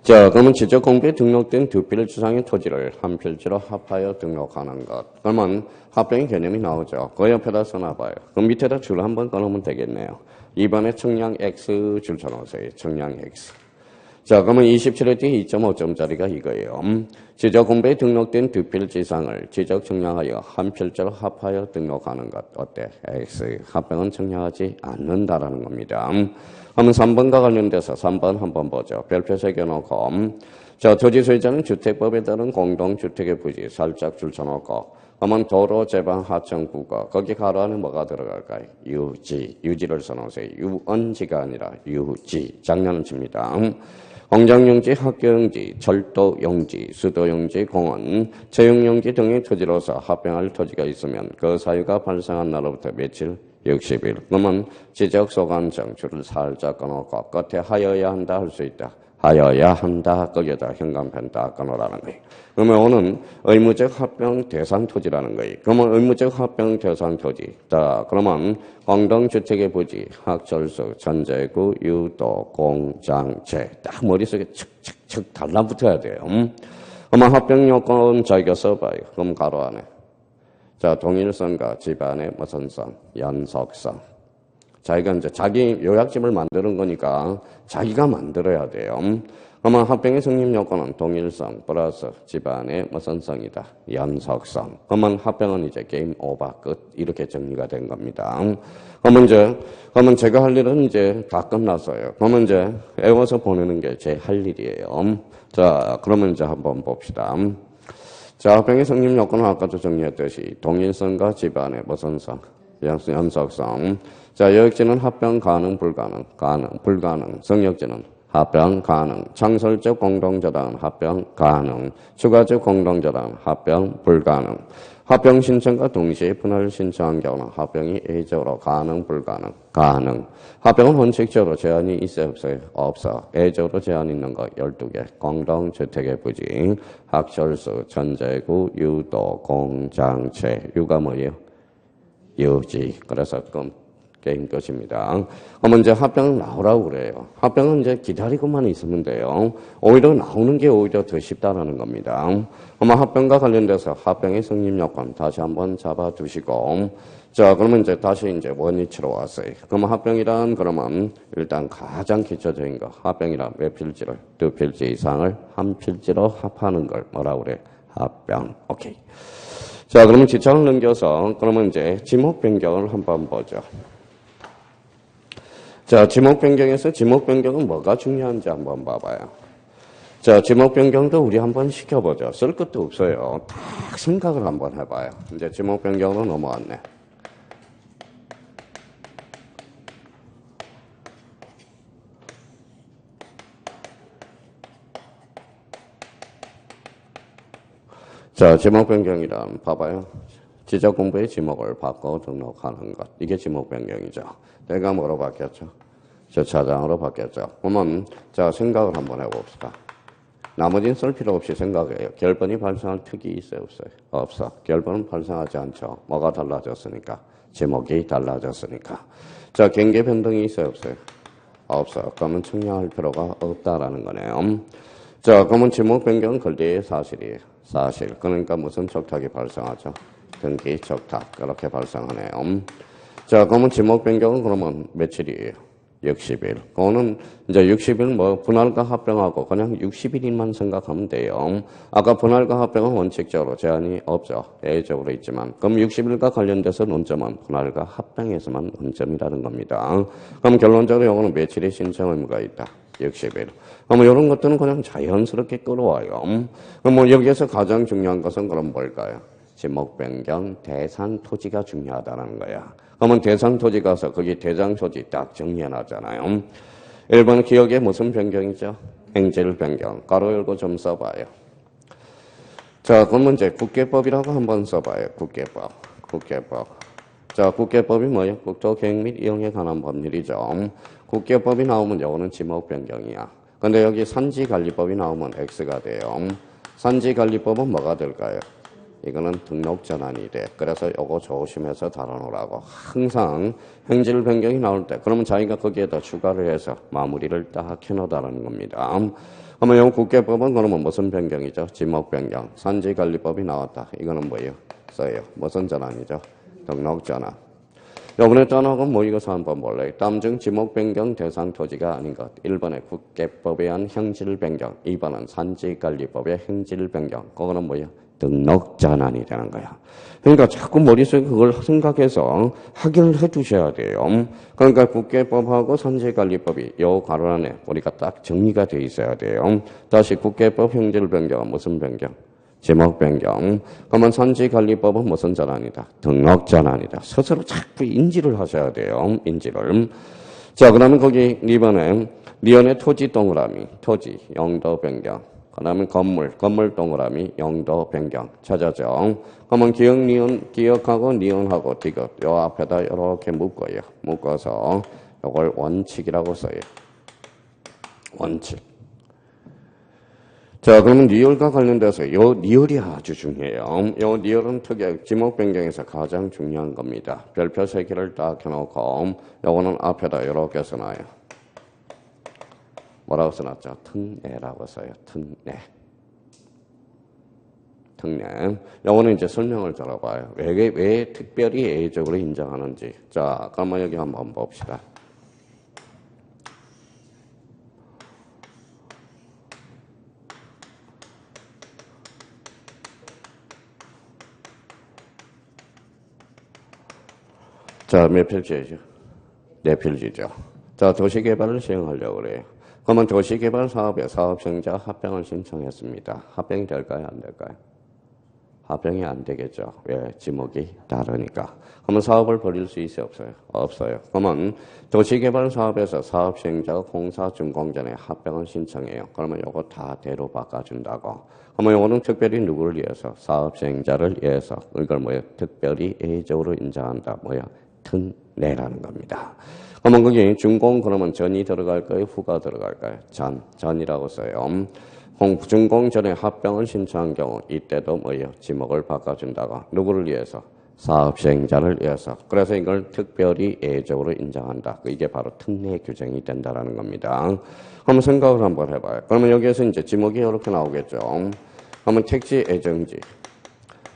자, 그러면 지적공개에 등록된 두 필 주상의 토지를 한 필지로 합하여 등록하는 것. 그러면 합병의 개념이 나오죠. 그 옆에다 써놔봐요. 그럼 밑에다 줄 한번 꺼놓으면 되겠네요. 이번에 청량 X 줄 쳐놓으세요. 청량 X. 자, 그러면 27회 뒤에 2.5점짜리가 이거예요. 지적공개에 등록된 두 필 지상을 지적 청량하여 한 필지로 합하여 등록하는 것. 어때? X. 합병은 청량하지 않는다라는 겁니다. 그러면 3번과 관련돼서 3번 한번 보죠. 별표 새겨놓고. 자, 토지 소유자는 주택법에 따른 공동주택의 부지 살짝 줄쳐놓고. 그러면 도로, 제방, 하천, 국어. 거기 가로 안에 뭐가 들어갈까요? 유지. 유지를 써놓으세요. 유언지가 아니라 유지. 장난은 칩니다. 공장용지, 학교용지, 철도용지, 수도용지, 공원, 채용용지 등의 토지로서 합병할 토지가 있으면 그 사유가 발생한 날로부터 며칠? 60일. 그러면 지적소관청 줄을 살짝 꺼놓고 끝에 하여야 한다 할 수 있다. 하여야 한다. 거기에다 현관펜 딱 꺼놓으라는 거예요. 그러면 오는 의무적 합병 대상 토지라는 거예요. 그러면 의무적 합병 대상 토지. 자, 그러면 공동주택의 부지, 학철수, 전제구, 유도, 공장체. 딱 머릿속에 척척척 달라붙어야 돼요. 그러면 합병 요건 자기가 써봐요. 그럼 가로 안에. 자, 동일성과 집안의 무슨 성? 연속성. 자기가 이제 자기 요약집을 만드는 거니까 자기가 만들어야 돼요. 그러면 합병의 성립 요건은 동일성 플러스 집안의 무슨 성이다? 연속성. 그러면 합병은 이제 게임 오버 끝. 이렇게 정리가 된 겁니다. 그러면 제가 할 일은 이제 다 끝났어요. 그러면 이제 외워서 보내는 게 제 할 일이에요. 자, 그러면 이제 한번 봅시다. 자, 합병의 성립 요건은 아까도 정리했듯이 동일성과 집안의 무슨 성? 연속성. 자, 여역지는 합병 가능, 불가능, 가능, 불가능. 성역지는 합병 가능. 창설적 공동저당은 합병 가능. 추가적 공동저당은 합병 불가능. 합병 신청과 동시에 분할 신청한 경우는 합병이 A적으로 가능, 불가능, 가능. 합병은 원칙적으로 제한이 있어요, 없어요? 없어. A적으로 제한 있는 거 12개. 공동주택의 부지, 학철수, 전제구, 유도, 공장체. 유가 뭐예요? 유지. 그래서 그럼 게임 끝입니다. 그러면 이제 합병 나오라고 그래요. 합병은 이제 기다리고만 있으면 돼요. 오히려 나오는 게 오히려 더 쉽다라는 겁니다. 그러면 합병과 관련돼서 합병의 성립 요건 다시 한번 잡아두시고, 자, 그러면 이제 다시 이제 원위치로 왔어요. 그러면 합병이란 그러면 일단 가장 기초적인 거, 합병이란 몇 필지를, 2필지 이상을 한 필지로 합하는 걸 뭐라고 그래? 합병. 오케이. 자, 그러면 지청을 넘겨서 그러면 이제 지목 변경을 한번 보죠. 자, 지목 변경에서 지목 변경은 뭐가 중요한지 한번 봐봐요. 자, 지목 변경도 우리 한번 시켜보죠. 쓸 것도 없어요. 딱 생각을 한번 해봐요. 이제 지목 변경으로 넘어왔네. 자, 지목 변경이란 봐봐요. 지적 공부의 지목을 바꿔 등록하는 것. 이게 지목 변경이죠. 내가 뭐로 바뀌었죠? 저차장으로 바뀌었죠. 그러면 자, 생각을 한번 해봅시다. 나머지는 쓸 필요 없이 생각해요. 결번이 발생할 특이 있어요, 없어요? 없어. 결번은 발생하지 않죠. 뭐가 달라졌으니까? 지목이 달라졌으니까. 자, 경계 변동이 있어요, 없어요? 없어. 그러면 측량할 필요가 없다라는 거네요. 자, 그러면 지목 변경은 권리의 사실이에요. 사실. 그러니까 무슨 척탁이 발생하죠? 등기 척탁. 그렇게 발생하네요. 자, 그러면 지목 변경은 그러면 며칠이에요? 60일. 그거는 이제 60일 뭐 분할과 합병하고 그냥 60일만 생각하면 돼요. 아까 분할과 합병은 원칙적으로 제한이 없죠. A적으로 있지만. 그럼 60일과 관련돼서 논점은 분할과 합병에서만 논점이라는 겁니다. 그럼 결론적으로 이거는 며칠의 신청 의무가 있다. 60일. 그럼 이런 것들은 그냥 자연스럽게 끌어와요. 그럼 뭐 여기에서 가장 중요한 것은 그럼 뭘까요? 지목 변경 대상 토지가 중요하다는 거야. 그러면 대상 토지 가서 거기 대상 토지 딱 정리해놨잖아요. 1번 기억에 무슨 변경이죠? 행질 변경. 가로 열고 좀 써봐요. 자, 그러면 이제 국계법이라고 한번 써봐요. 국계법. 자, 국계법이 뭐예요? 국토계획 및 이용에 관한 법률이죠. 국계법이 나오면 요거는 지목 변경이야. 근데 여기 산지관리법이 나오면 X가 돼요. 산지관리법은 뭐가 될까요? 이거는 등록 전환이 돼. 그래서 요거 조심해서 다뤄놓으라고. 항상 행질 변경이 나올 때 그러면 자기가 거기에다 추가를 해서 마무리를 딱 해놓으라는 겁니다. 그러면 요 국계법은 그러면 무슨 변경이죠? 지목 변경. 산지관리법이 나왔다. 이거는 뭐예요? 써요. 무슨 전환이죠? 등록 전환. 요번에 전환은 뭐 이것을 한번 볼래요? 다음 중 지목 변경 대상 토지가 아닌 것. 1번에 국계법에 의한 형질 변경. 2번은 산지관리법의 행질 변경. 그거는 뭐예요? 등록 전환이 되는 거야. 그러니까 자꾸 머릿속에 그걸 생각해서 확인을 해 두셔야 돼요. 그러니까 국계법하고 산지관리법이 요 가로 안에 우리가 딱 정리가 돼 있어야 돼요. 다시 국계법 행질 변경은 무슨 변경? 지목 변경. 그러면 산지관리법은 무슨 전환이다? 등록 전환이다. 스스로 자꾸 인지를 하셔야 돼요. 인지를. 자, 그러면 거기 2번에 니은의 토지 동그라미, 토지, 영도 변경. 그 다음에 건물 동그라미, 영도 변경. 찾아죠. 그러면 기억하고 니은하고 디귿. 요 앞에다 이렇게 묶어요. 묶어서 요걸 원칙이라고 써요. 원칙. 자, 그러면 리얼과 관련돼서 요 리얼이 아주 중요해요. 요 리얼은 특히 지목 변경에서 가장 중요한 겁니다. 별표 3개를 딱 해놓고 요거는 앞에다 이렇게 써놔요. 뭐라고 써놨죠? 특례라고 써요. 특례. 요거는 이제 설명을 들어봐요. 왜 특별히 예외적으로 인정하는지. 자, 그러면 여기 한번 봅시다. 자, 몇 필지죠? 4필지죠. 자, 도시개발을 시행하려고 그래요. 그러면 도시개발 사업에 사업시행자가 합병을 신청했습니다. 합병이 될까요? 안 될까요? 합병이 안 되겠죠. 왜? 지목이 다르니까. 그러면 사업을 벌일 수 있어요? 없어요? 없어요. 그러면 도시개발 사업에서 사업시행자가 공사준공전에 합병을 신청해요. 그러면 요거 다 대로 바꿔준다고. 그러면 요거는 특별히 누구를 위해서? 사업시행자를 위해서. 이걸 뭐예요? 특별히 예외적으로 인정한다. 뭐야? 특례라는 겁니다. 그러면 거기 준공 그러면 전이 들어갈까요? 후가 들어갈까요? 전이라고 써요. 준공 전에 합병을 신청한 경우 이때도 뭐예요? 지목을 바꿔준다고. 누구를 위해서? 사업시행자를 위해서. 그래서 이걸 특별히 예외적으로 인정한다. 이게 바로 특례 규정이 된다라는 겁니다. 그럼 생각을 한번 해봐요. 그러면 여기에서 이제 지목이 이렇게 나오겠죠. 그러면 택지 예정지.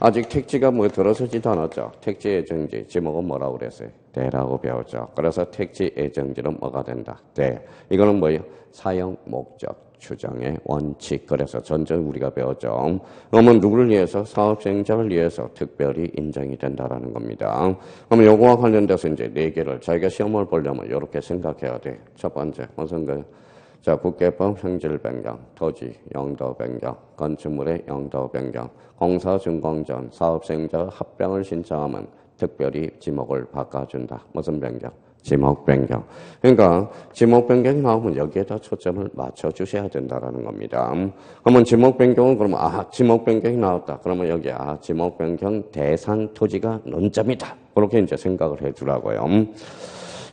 아직 택지가 뭐 들어서지도 않았죠. 택지 예정지. 지목은 뭐라고 그랬어요? 대라고 배웠죠. 그래서 택지 예정지는 뭐가 된다? 대. 이거는 뭐예요? 사용 목적. 추정의 원칙. 그래서 전전 우리가 배웠죠. 그러면 누구를 위해서? 사업시행자를 위해서 특별히 인정이 된다라는 겁니다. 그러면 요거와 관련돼서 이제 4개를 자기가 시험을 보려면 이렇게 생각해야 돼. 첫 번째, 무슨 거예요? 자, 국계법 형질 변경, 토지 영도 변경, 건축물의 영도 변경, 공사 준공 전 사업시행자 합병을 신청하면 특별히 지목을 바꿔준다. 무슨 변경? 지목 변경. 그러니까 지목 변경이 나오면 여기에다 초점을 맞춰주셔야 된다라는 겁니다. 그러면 지목 변경은 그러면 지목 변경이 나왔다. 그러면 여기에 지목 변경 대상 토지가 논점이다. 그렇게 이제 생각을 해주라고요.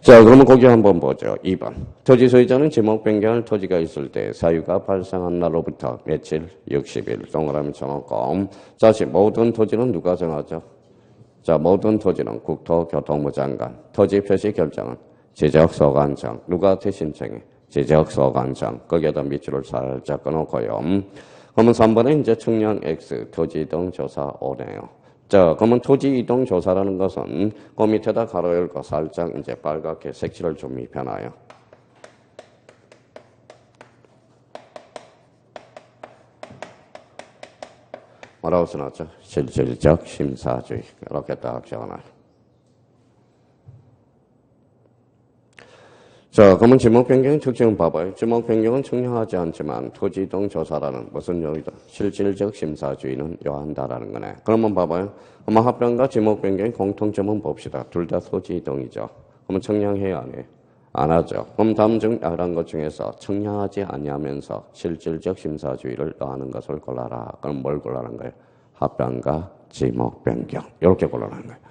자, 그러면 거기 한번 보죠. 2번. 토지 소유자는 지목 변경할 토지가 있을 때 사유가 발생한 날로부터 며칠? 60일. 동그라미 쳐놓고. 다시 모든 토지는 누가 정하죠? 자, 모든 토지는 국토교통부 장관. 토지 표시 결정은 지적소관청. 누가 대신청해? 지적소관청. 거기에다 밑줄을 살짝 끊어놓고요. 그러면 3번에 이제 청량 X 토지 이동 조사 오네요. 자, 그러면 토지 이동 조사라는 것은 그 밑에다 가로 열고 살짝 이제 빨갛게 색칠을 좀 입혀놔요. 뭐라고 써놨죠? 실질적 심사주의. 이렇게 딱 적어놔요. 자, 그러면 지목 변경의 특징은 봐봐요. 지목 변경은 청량하지 않지만 토지 이동 조사라는 무슨 요이다? 실질적 심사주의는 요한다라는 거네. 그러면 봐봐요. 그러면 합병과 지목 변경의 공통점은 봅시다. 둘 다 토지 이동이죠. 그러면 청량해야 안 해요? 안 하죠. 그럼 다음 중 이런 것 중에서 청량하지 아니하면서 실질적 심사주의를 더하는 것을 골라라. 그럼 뭘 골라라는 거예요? 합병과 지목 변경. 이렇게 골라라는 거예요.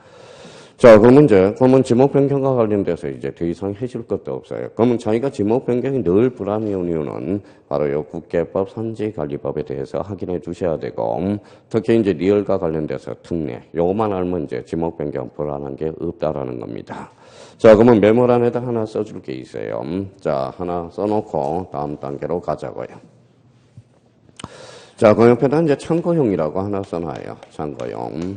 자, 그러면 지목 변경과 관련돼서 이제 더 이상 해줄 것도 없어요. 그러면 자기가 지목 변경이 늘 불안해온 이유는 바로 요 국계법 산지관리법에 대해서 확인해 주셔야 되고, 특히 이제 리얼과 관련돼서 특례. 요것만 알면 이제 지목 변경 불안한 게 없다라는 겁니다. 자, 그러면 메모란에다 하나 써줄 게 있어요. 자, 하나 써놓고 다음 단계로 가자고요. 자, 그 옆에다 이제 참고용이라고 하나 써놔요. 참고용.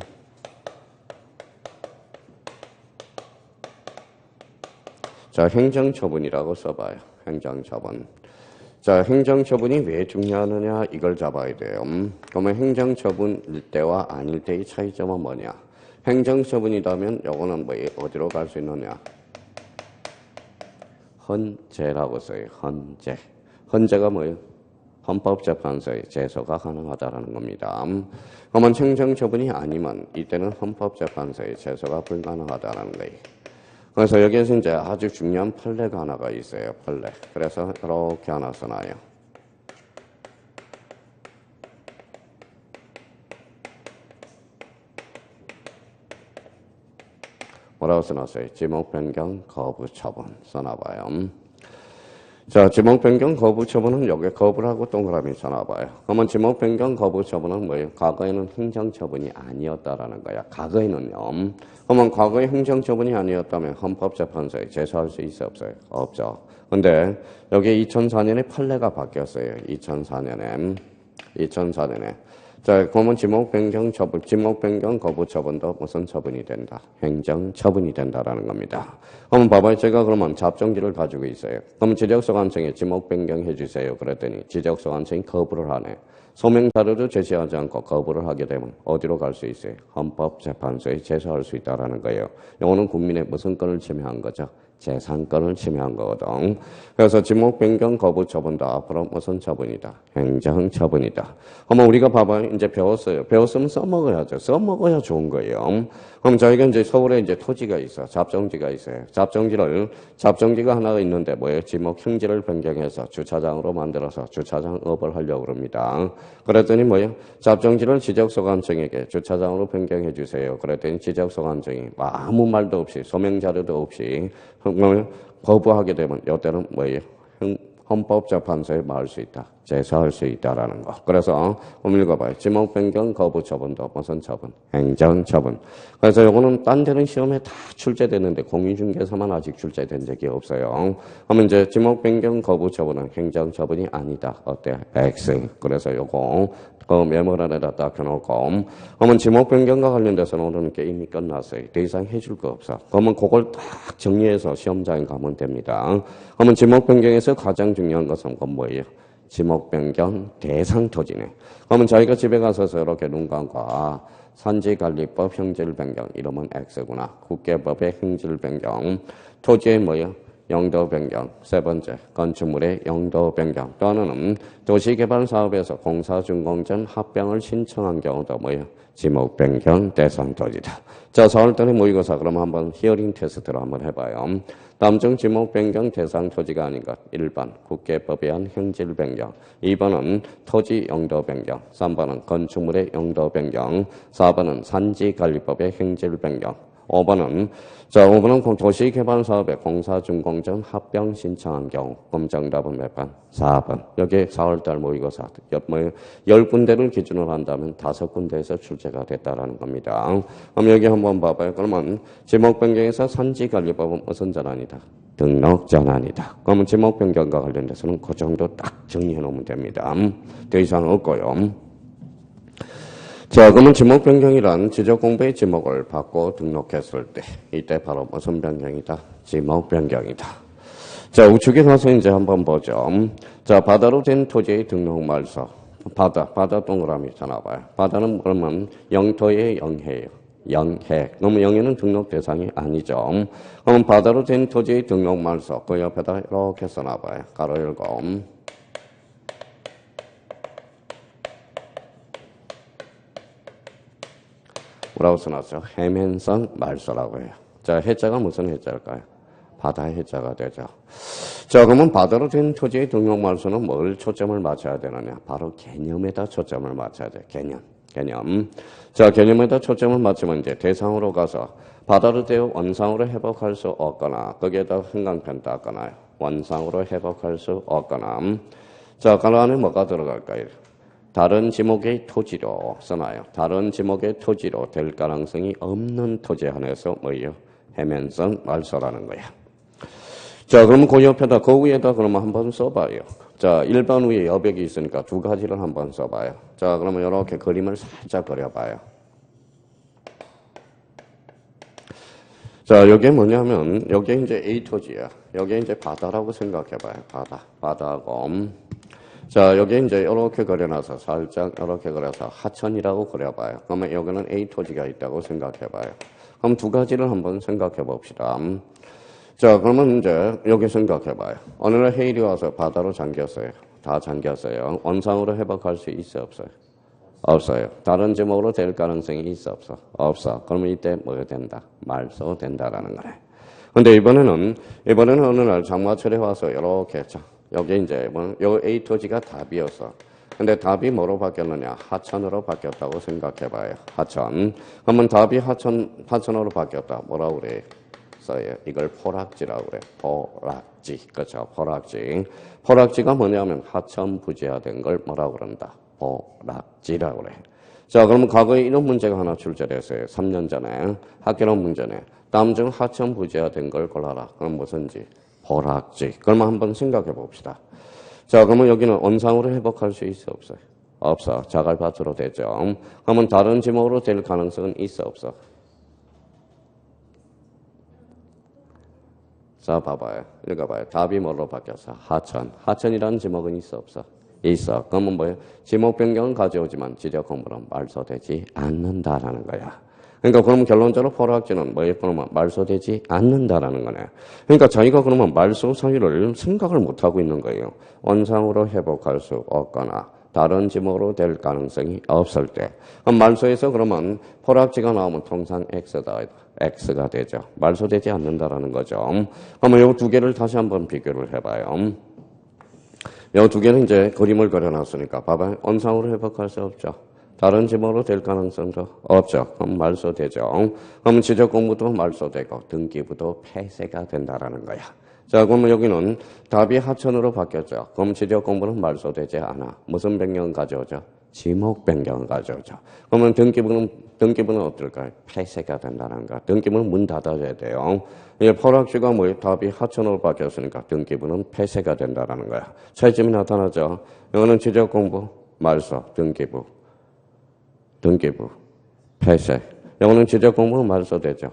자, 행정처분이라고 써봐요. 행정처분. 자, 행정처분이 왜 중요하느냐 이걸 잡아야 돼요. 그러면 행정처분일 때와 아닐 때의 차이점은 뭐냐? 행정처분이라면 요거는 뭐 어디로 갈 수 있느냐? 헌재라고 써요. 헌재. 헌재가 뭐예요? 헌법재판소에 제소가 가능하다라는 겁니다. 그러면 행정처분이 아니면 이때는 헌법재판소에 제소가 불가능하다는 거예요. 그래서 여기에서 이제 아주 중요한 판례가 하나가 있어요. 판례. 그래서 이렇게 하나 써놔요. 뭐라고 써놨어요? 지목 변경 거부 처분 써놔봐요. 자, 지목 변경 거부 처분은 여기 거부를 하고 동그라미 써놔봐요. 그러면 지목 변경 거부 처분은 뭐예요? 과거에는 행정 처분이 아니었다라는 거야. 과거에는요. 그러면 과거에 행정 처분이 아니었다면 헌법재판소에 제소할 수 있어 없어요? 없죠. 근데 여기 2004년에 판례가 바뀌었어요. 2004년에. 자, 그러면 지목 변경 처분, 지목 변경 거부 처분도 무슨 처분이 된다? 행정 처분이 된다라는 겁니다. 그러면 봐봐요. 제가 그러면 잡정지를 가지고 있어요. 그럼 지적소관청에 지목 변경해 주세요. 그랬더니 지적소관청이 거부를 하네. 소명 자료도 제시하지 않고 거부를 하게 되면 어디로 갈 수 있어요? 헌법재판소에 제소할 수 있다라는 거예요. 이거는 국민의 무슨 건을 침해한 거죠? 재산권을 침해한 거거든. 그래서 지목 변경 거부 처분도 앞으로 무슨 처분이다? 행정 처분이다. 그러면 우리가 봐봐요. 이제 배웠어요. 배웠으면 써먹어야죠. 써먹어야 좋은 거예요. 그럼 저희가 이제 서울에 이제 토지가 있어. 잡정지가 있어요. 잡정지가 하나가 있는데 뭐예요? 지목 형지를 변경해서 주차장으로 만들어서 주차장업을 하려고 그럽니다. 그랬더니 뭐예요? 잡정지를 지적소관청에게 주차장으로 변경해 주세요. 그랬더니 지적소관청이 아무 말도 없이 소명 자료도 없이 거부하게 되면 이때는 뭐예요? 헌법재판소에 말할 수 있다. 제소할 수 있다라는 거. 그래서 한번 읽어봐요. 지목 변경 거부 처분도 무슨 처분? 행정 처분. 그래서 요거는 딴 데는 시험에 다 출제되는데 공인중개사만 아직 출제된 적이 없어요. 그러면 이제 지목 변경 거부 처분은 행정 처분이 아니다. 어때? X. 그래서 요거 그 메모란에다 딱 해놓고 그러면 지목 변경과 관련돼서는 오늘은 게임이 끝났어요. 더 이상 해줄 거 없어. 그러면 그걸 딱 정리해서 시험장에 가면 됩니다. 그러면 지목 변경에서 가장 중요한 것은 그건 뭐예요? 지목 변경 대상 토지네. 그러면 저희가 집에 가서 이렇게 눈 감고 산지관리법 형질 변경 이러면 X구나. 국계법의 형질 변경. 토지의 뭐예요? 영도 변경. 세 번째, 건축물의 영도 변경. 또 하나는 도시개발 사업에서 공사준공전 합병을 신청한 경우도 뭐예요? 지목 변경 대상 토지다. 자, 4월달에 모의고사 그럼 한번 히어링 테스트로 한번 해봐요. 다음 중 지목 변경 대상 토지가 아닌 것. 1번 국계법에 의한 형질 변경. 2번은 토지 영도 변경. 3번은 건축물의 영도 변경. 4번은 산지관리법의 형질 변경. 5번은 도시개발사업에 공사준공전 합병 신청한 경우. 그럼 정답은 몇 번? 4번. 여기 4월달 모의고사 10군데를 기준으로 한다면 5군데에서 출제가 됐다라는 겁니다. 그럼 여기 한번 봐봐요. 그러면 지목 변경에서 산지관리법은 무슨 전환이다? 등록 전환이다. 그러면 지목 변경과 관련돼서는 그 정도 딱 정리해 놓으면 됩니다. 더 이상 없고요. 자, 그러면 지목 변경이란 지적공부의 지목을 받고 등록했을 때 이때 바로 무슨 변경이다? 지목 변경이다. 자, 우측에 가서 이제 한번 보죠. 자, 바다로 된 토지의 등록 말소. 바다 동그라미 쳐놔봐요. 바다는 그러면 영토의 영해예요. 영해. 그러면 영해는 등록 대상이 아니죠. 그러면 바다로 된 토지의 등록 말소. 그 옆에다 이렇게 써놔봐요. 가로 열고. 뭐라고 써놨어요? 해면성 말소라고 해요. 자, 해자가 무슨 해자일까요? 바다 해자가 되죠. 자, 그러면 바다로 된 토지의 등록 말소는 뭘 초점을 맞춰야 되느냐? 바로 개념에다 초점을 맞춰야 돼. 개념. 자, 개념에다 초점을 맞추면 이제 대상으로 가서 바다로 되어 원상으로 회복할 수 없거나 거기에다 흥강편 닦거나 원상으로 회복할 수 없거나 자, 그 안에 뭐가 들어갈까요? 다른 지목의 토지로 써놔요. 다른 지목의 토지로 될 가능성이 없는 토지에 한해서 뭐예요? 해면성 말소라는 거야. 자, 그러면 그 옆에다, 그 위에다 그러면 한번 써봐요. 자, 1번 위에 여백이 있으니까 두 가지를 한번 써봐요. 자, 그러면 이렇게 그림을 살짝 그려봐요. 자, 여기 뭐냐면, 여기 이제 A 토지야. 여기 이제 바다라고 생각해봐요. 바다고. 자, 여기 이제 이렇게 그려놔서 살짝 이렇게 그려서 하천이라고 그려봐요. 그러면 여기는 A 토지가 있다고 생각해봐요. 그럼 두 가지를 한번 생각해 봅시다. 자, 그러면 이제 여기 생각해봐요. 어느 날 해일이 와서 바다로 잠겼어요. 다 잠겼어요. 원상으로 회복할 수 있어 없어요? 없어요. 다른 지목으로 될 가능성이 있어 없어? 없어. 그러면 이때 뭐가 된다? 말소 된다라는 거네. 근데 이번에는 어느 날 장마철에 와서 이렇게, 자, 여기 이제, 요 A 토지가 답이었어. 근데 답이 뭐로 바뀌었느냐? 하천으로 바뀌었다고 생각해봐요. 하천. 그러면 답이 하천으로 바뀌었다. 뭐라고 그래? 써요. 이걸 포락지라고 그래. 포락지. 그렇죠. 포락지. 포락지가 뭐냐면 하천부지화된 걸 뭐라고 그런다? 포락지라고 그래. 자, 그러면 과거에 이런 문제가 하나 출제됐어요. 3년 전에. 학교론 문제네. 다음 중 하천부지화된 걸 골라라. 그럼 무슨지? 포락지. 그러면 한번 생각해 봅시다. 자, 그러면 여기는 언상으로 회복할 수 있어, 없어요? 없어. 자갈밭으로 되죠. 그러면 다른 지목으로 될 가능성은 있어, 없어? 자, 봐봐요. 읽어봐요. 답이 뭐로 바뀌었어? 하천. 하천이라는 지목은 있어, 없어? 있어. 그러면 뭐예요? 지목 변경은 가져오지만 지적 공부는 말소되지 않는다라는 거야. 그러니까 그러면 결론적으로 포락지는 뭐예요? 그러면 말소되지 않는다라는 거네. 그러니까 자기가 그러면 말소 사유를 생각을 못하고 있는 거예요. 원상으로 회복할 수 없거나 다른 지목으로 될 가능성이 없을 때. 그럼 말소에서 그러면 포락지가 나오면 통상 X가 되죠. 말소되지 않는다라는 거죠. 그러면 이 두 개를 다시 한번 비교를 해봐요. 이 두 개는 이제 그림을 그려놨으니까 봐봐요. 원상으로 회복할 수 없죠. 다른 지목으로 될 가능성도 없죠. 그럼 말소되죠. 그럼 지적 공부도 말소되고 등기부도 폐쇄가 된다라는 거야. 자, 그러면 여기는 답이 하천으로 바뀌었죠. 그럼 지적 공부는 말소되지 않아. 무슨 변경을 가져오죠? 지목 변경을 가져오죠. 그러면 등기부는 어떨까요? 폐쇄가 된다는 거. 등기부는 문 닫아줘야 돼요. 이게 포락지가 뭐예요? 답이 하천으로 바뀌었으니까 등기부는 폐쇄가 된다는 거야. 차이점이 나타나죠. 이거는 지적 공부, 말소, 등기부, 폐쇄. 이거는 지적 공부는 말소되죠.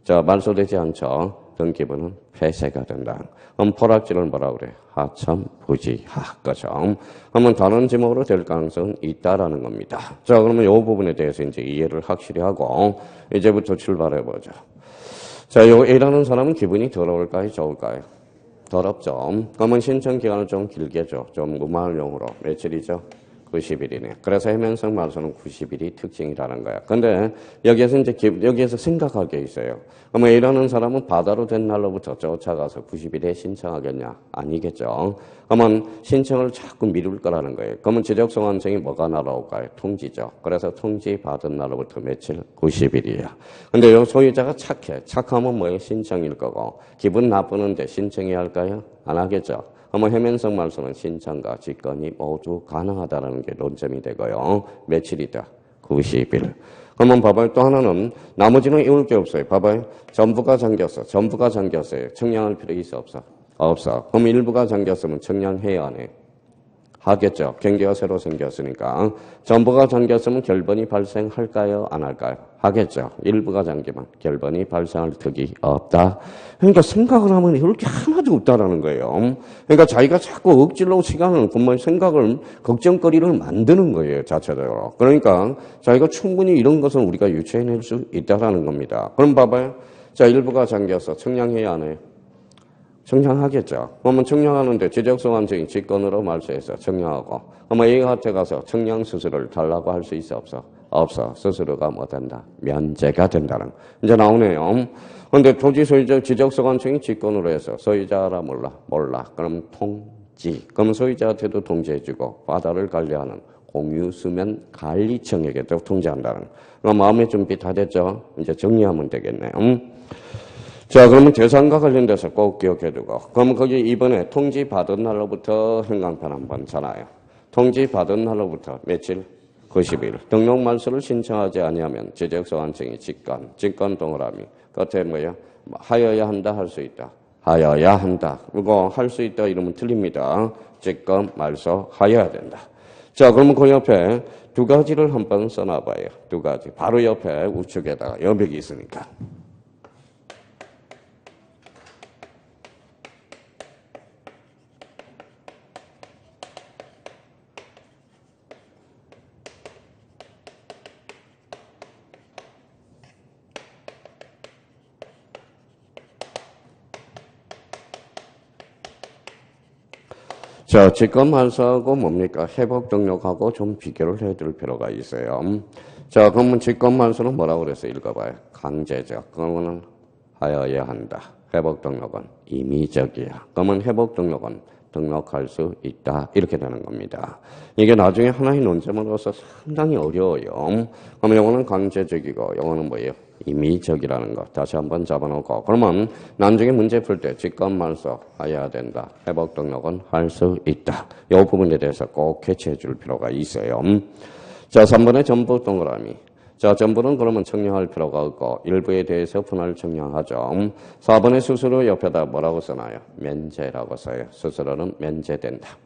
자, 말소되지 않죠. 등기부는 폐쇄가 된다. 그럼 포락지를 뭐라 그래? 하천부지화. 그죠? 그러면 다른 지목으로 될 가능성은 있다라는 겁니다. 자, 그러면 이 부분에 대해서 이제 이해를 확실히 하고 이제부터 출발해 보죠. 자, 요 A라는 사람은 기분이 더러울까요? 좋을까요? 더럽죠. 그러면 신청 기간을 좀 길게 줘. 좀 무마할용으로. 며칠이죠? 90일이네. 그래서 해면성 말소는 90일이 특징이라는 거야. 근데 여기에서 생각할 게 있어요. 그러면 A라는 사람은 바다로 된 날로부터 쫓아가서 90일에 신청하겠냐? 아니겠죠. 그러면 신청을 자꾸 미룰 거라는 거예요. 그러면 지적소관청이 뭐가 날아올까요? 통지죠. 그래서 통지 받은 날로부터 며칠? 90일이야. 근데 요 소유자가 착해. 착하면 뭐예요? 신청일 거고. 기분 나쁘는데 신청해야 할까요? 안 하겠죠. 그러면 해면성 말소는 신청과 직권이 모두 가능하다는 게 논점이 되고요. 며칠이다? 90일. 그러면 봐봐요. 또 하나는 나머지는 이을 게 없어요. 봐봐요. 전부가 잠겼어. 청량할 필요 있어 없어? 없어. 그럼 일부가 잠겼으면 청량해야 하네. 하겠죠. 경계가 새로 생겼으니까. 전부가 잠겼으면 결번이 발생할까요? 안 할까요? 하겠죠. 일부가 잠기면 결번이 발생할 턱이 없다. 그러니까 생각을 하면 이럴 게 하나도 없다라는 거예요. 그러니까 자기가 자꾸 억지로 시간을 생각을 걱정거리를 만드는 거예요. 자체적으로. 그러니까 자기가 충분히 이런 것은 우리가 유추해낼 수 있다라는 겁니다. 그럼 봐봐요. 자, 일부가 잠겨서 청량해야 하네요. 청량하겠죠. 그러면 청량하는데 지적소관청이 직권으로 말소해서 청량하고, 그러면 A한테 가서 청량 수수료를 달라고 할 수 있어 없어? 없어. 수수료가 뭐 된다? 면제가 된다는. 이제 나오네요. 그런데 토지 소유자 지적소관청이 직권으로 해서 소유자 알아 몰라. 그럼 통지. 그럼 소유자한테도 통지해주고 바다를 관리하는 공유수면 관리청에게도 통지한다는. 그럼 마음의 준비 다 됐죠? 이제 정리하면 되겠네요. 자, 그러면 대상과 관련돼서 꼭 기억해두고. 그러면 거기 이번에 통지 받은 날로부터 행강편 한번 잖아요. 통지 받은 날로부터 며칠? 90일. 등록 말소를 신청하지 아니하면 지적소관청이 직권 동그라미. 끝에 뭐야? 하여야 한다, 할 수 있다. 하여야 한다. 이거 할 수 있다 이러면 틀립니다. 직권 말소 하여야 된다. 자, 그러면 그 옆에 두 가지를 한번 써놔봐요. 두 가지. 바로 옆에 우측에다가 여백이 있으니까. 자, 직권 말소하고 뭡니까? 회복 등록하고 좀 비교를 해둘 필요가 있어요. 자, 그러면 직권 말소는 뭐라고 그랬어요? 읽어봐요. 강제적. 그거는 하여야 한다. 회복 등록은 임의적이야. 그러면 회복 등록은 등록할 수 있다. 이렇게 되는 겁니다. 이게 나중에 하나의 논점으로서 상당히 어려워요. 그러면 이거는 강제적이고 이거는 뭐예요? 임의적이라는 거 다시 한번 잡아놓고 그러면 나중에 문제 풀 때 직권말소 해야 된다. 회복 등록은 할 수 있다. 이 부분에 대해서 꼭 캐치해 줄 필요가 있어요. 자, 3번의 전부 동그라미. 자, 전부는 그러면 청량할 필요가 없고 일부에 대해서 분할 청량하죠. 4번의 수수료 옆에다 뭐라고 써놔요? 면제라고 써요. 수수료는 면제된다.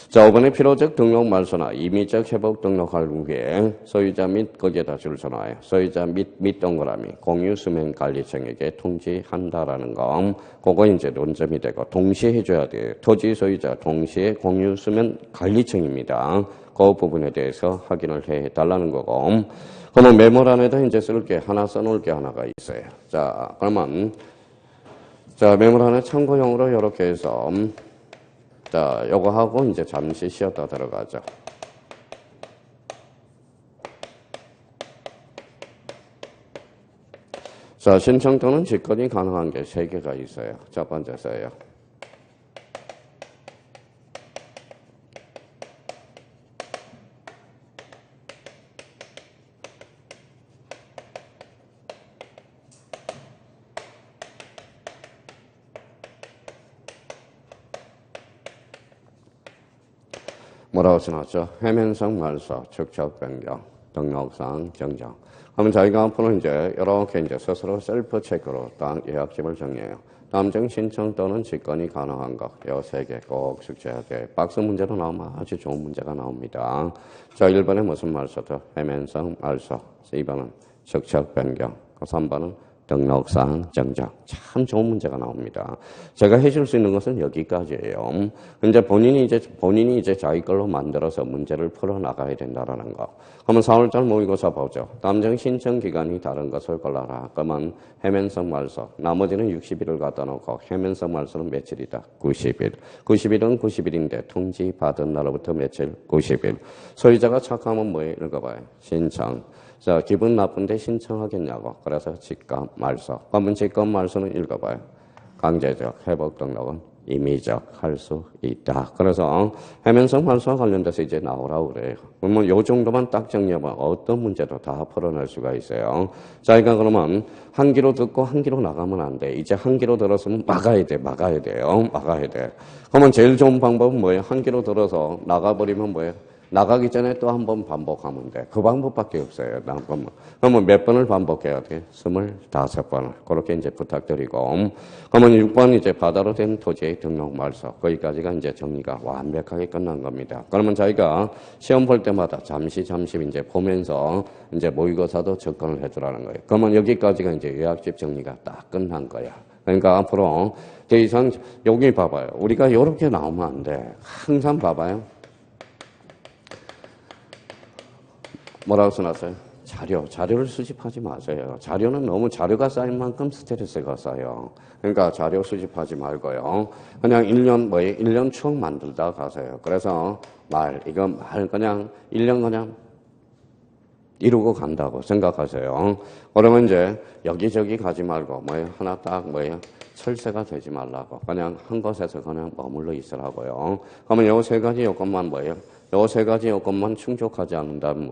자, 5번의 필요적 등록 말소나 임의적 회복 등록할 후에 소유자 및 거기에다 줄 서놔요. 소유자 및 동그라미 공유 수면 관리청에게 통지한다라는 거. 그거 이제 논점이 되고 동시에 해줘야 돼요. 토지 소유자 동시에 공유 수면 관리청입니다. 그 부분에 대해서 확인을 해달라는 거고. 그러면 메모란에다 이제 쓸 게 하나 써놓을 게 하나가 있어요. 자, 그러면 자 메모란에 참고용으로 이렇게 해서 자, 요거 하고 이제 잠시 쉬었다 들어가죠. 자, 신청 또는 직권이 가능한 게 3개가 있어요. 첫 번째 써요. 뭐라고 써놨죠? 해면성 말소, 축척 변경, 등록사항 정정. 그러면 저희가 앞으로 이제 이렇게 이제 스스로 셀프 체크로 딱 예약집을 정해요. 남정 신청 또는 직권이 가능한 것, 이 3개 꼭 숙지하게. 박스 문제로 나오면 아주 좋은 문제가 나옵니다. 자, 1번에 무슨 말소죠? 해면성 말소. 2번은 축척 변경. 3번은 등록사항 정정. 참 좋은 문제가 나옵니다. 제가 해줄 수 있는 것은 여기까지예요. 근데 본인이 이제 자기 걸로 만들어서 문제를 풀어 나가야 된다라는 거. 그러면 4월달 모의고사 보죠. 남정 신청 기간이 다른 것을 골라라. 그러면 해면성 말소. 나머지는 60일을 갖다 놓고 해면성 말소는 며칠이다? 90일. 90일은 90일인데 통지 받은 날로부터 며칠? 90일. 소유자가 착하면 뭐예요? 읽어봐요. 신청. 자, 기분 나쁜데 신청하겠냐고. 그래서 직권 말소. 그러면 직권 말소는 읽어봐요. 강제적 회복 등록은 임의적 할 수 있다. 그래서 해면성 말소와 관련돼서 이제 나오라고 그래요. 그러면 요 정도만 딱 정리하면 어떤 문제도 다 풀어낼 수가 있어요. 자, 그러면 한 귀로 듣고 한 귀로 나가면 안 돼. 이제 한 귀로 들었으면 막아야 돼. 그러면 제일 좋은 방법은 뭐예요? 한 귀로 들어서 나가버리면 뭐예요? 나가기 전에 또 한 번 반복하면 돼. 그 방법밖에 없어요. 그러면 몇 번을 반복해야 돼? 25번을. 그렇게 이제 부탁드리고. 그러면 6번 이제 바다로 된 토지의 등록 말소. 거기까지가 이제 정리가 완벽하게 끝난 겁니다. 그러면 저희가 시험 볼 때마다 잠시 이제 보면서 이제 모의고사도 접근을 해주라는 거예요. 그러면 여기까지가 이제 요약집 정리가 딱 끝난 거야. 그러니까 앞으로 더 이상 여기 봐봐요. 우리가 이렇게 나오면 안 돼. 항상 봐봐요. 뭐라고 써놨어요? 자료를 수집하지 마세요. 자료는 너무 자료가 쌓인 만큼 스트레스가 쌓여. 그러니까 자료 수집하지 말고요. 그냥 1년 추억 만들다 가세요. 그래서 그냥 1년 그냥 이루고 간다고 생각하세요. 그러면 이제 여기저기 가지 말고 하나 딱 철새가 되지 말라고. 그냥 한 곳에서 그냥 머물러 있으라고요. 그러면 요 3가지 요건만 요 3가지 요건만 충족하지 않는다면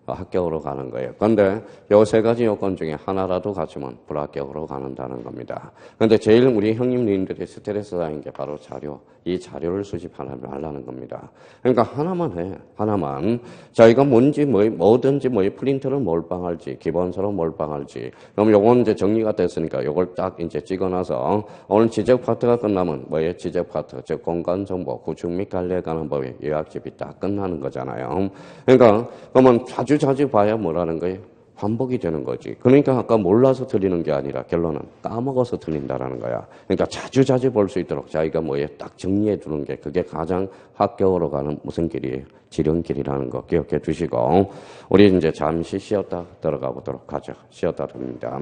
합격으로 가는 거예요. 그런데 요 3가지 요건 중에 하나라도 갖추면 불합격으로 가는다는 겁니다. 그런데 제일 우리 형님들이 스트레스 쌓인 게 바로 이 자료를 수집하려는 겁니다. 그러니까 하나만 해. 하나만. 자, 이거 뭐든지 프린트를 몰빵할지, 기본서로 몰빵할지. 그럼 요건 이제 정리가 됐으니까 요걸 딱 이제 찍어놔서 오늘 지적 파트가 끝나면 지적 파트, 즉 공간 정보, 구축 및 관리에 관한 법의 요약집이 딱 끝나는 거잖아요. 그러니까 그러면 자주 봐야 뭐라는 거예요? 반복이 되는 거지. 그러니까 아까 몰라서 틀리는 게 아니라 결론은 까먹어서 틀린다라는 거야. 그러니까 자주 볼 수 있도록 자기가 딱 정리해 두는 게 그게 가장 합격으로 가는 무슨 길이에요? 지름길이라는 거 기억해 두시고 우리 이제 잠시 쉬었다 들어가 보도록 하죠. 쉬었다 듭니다.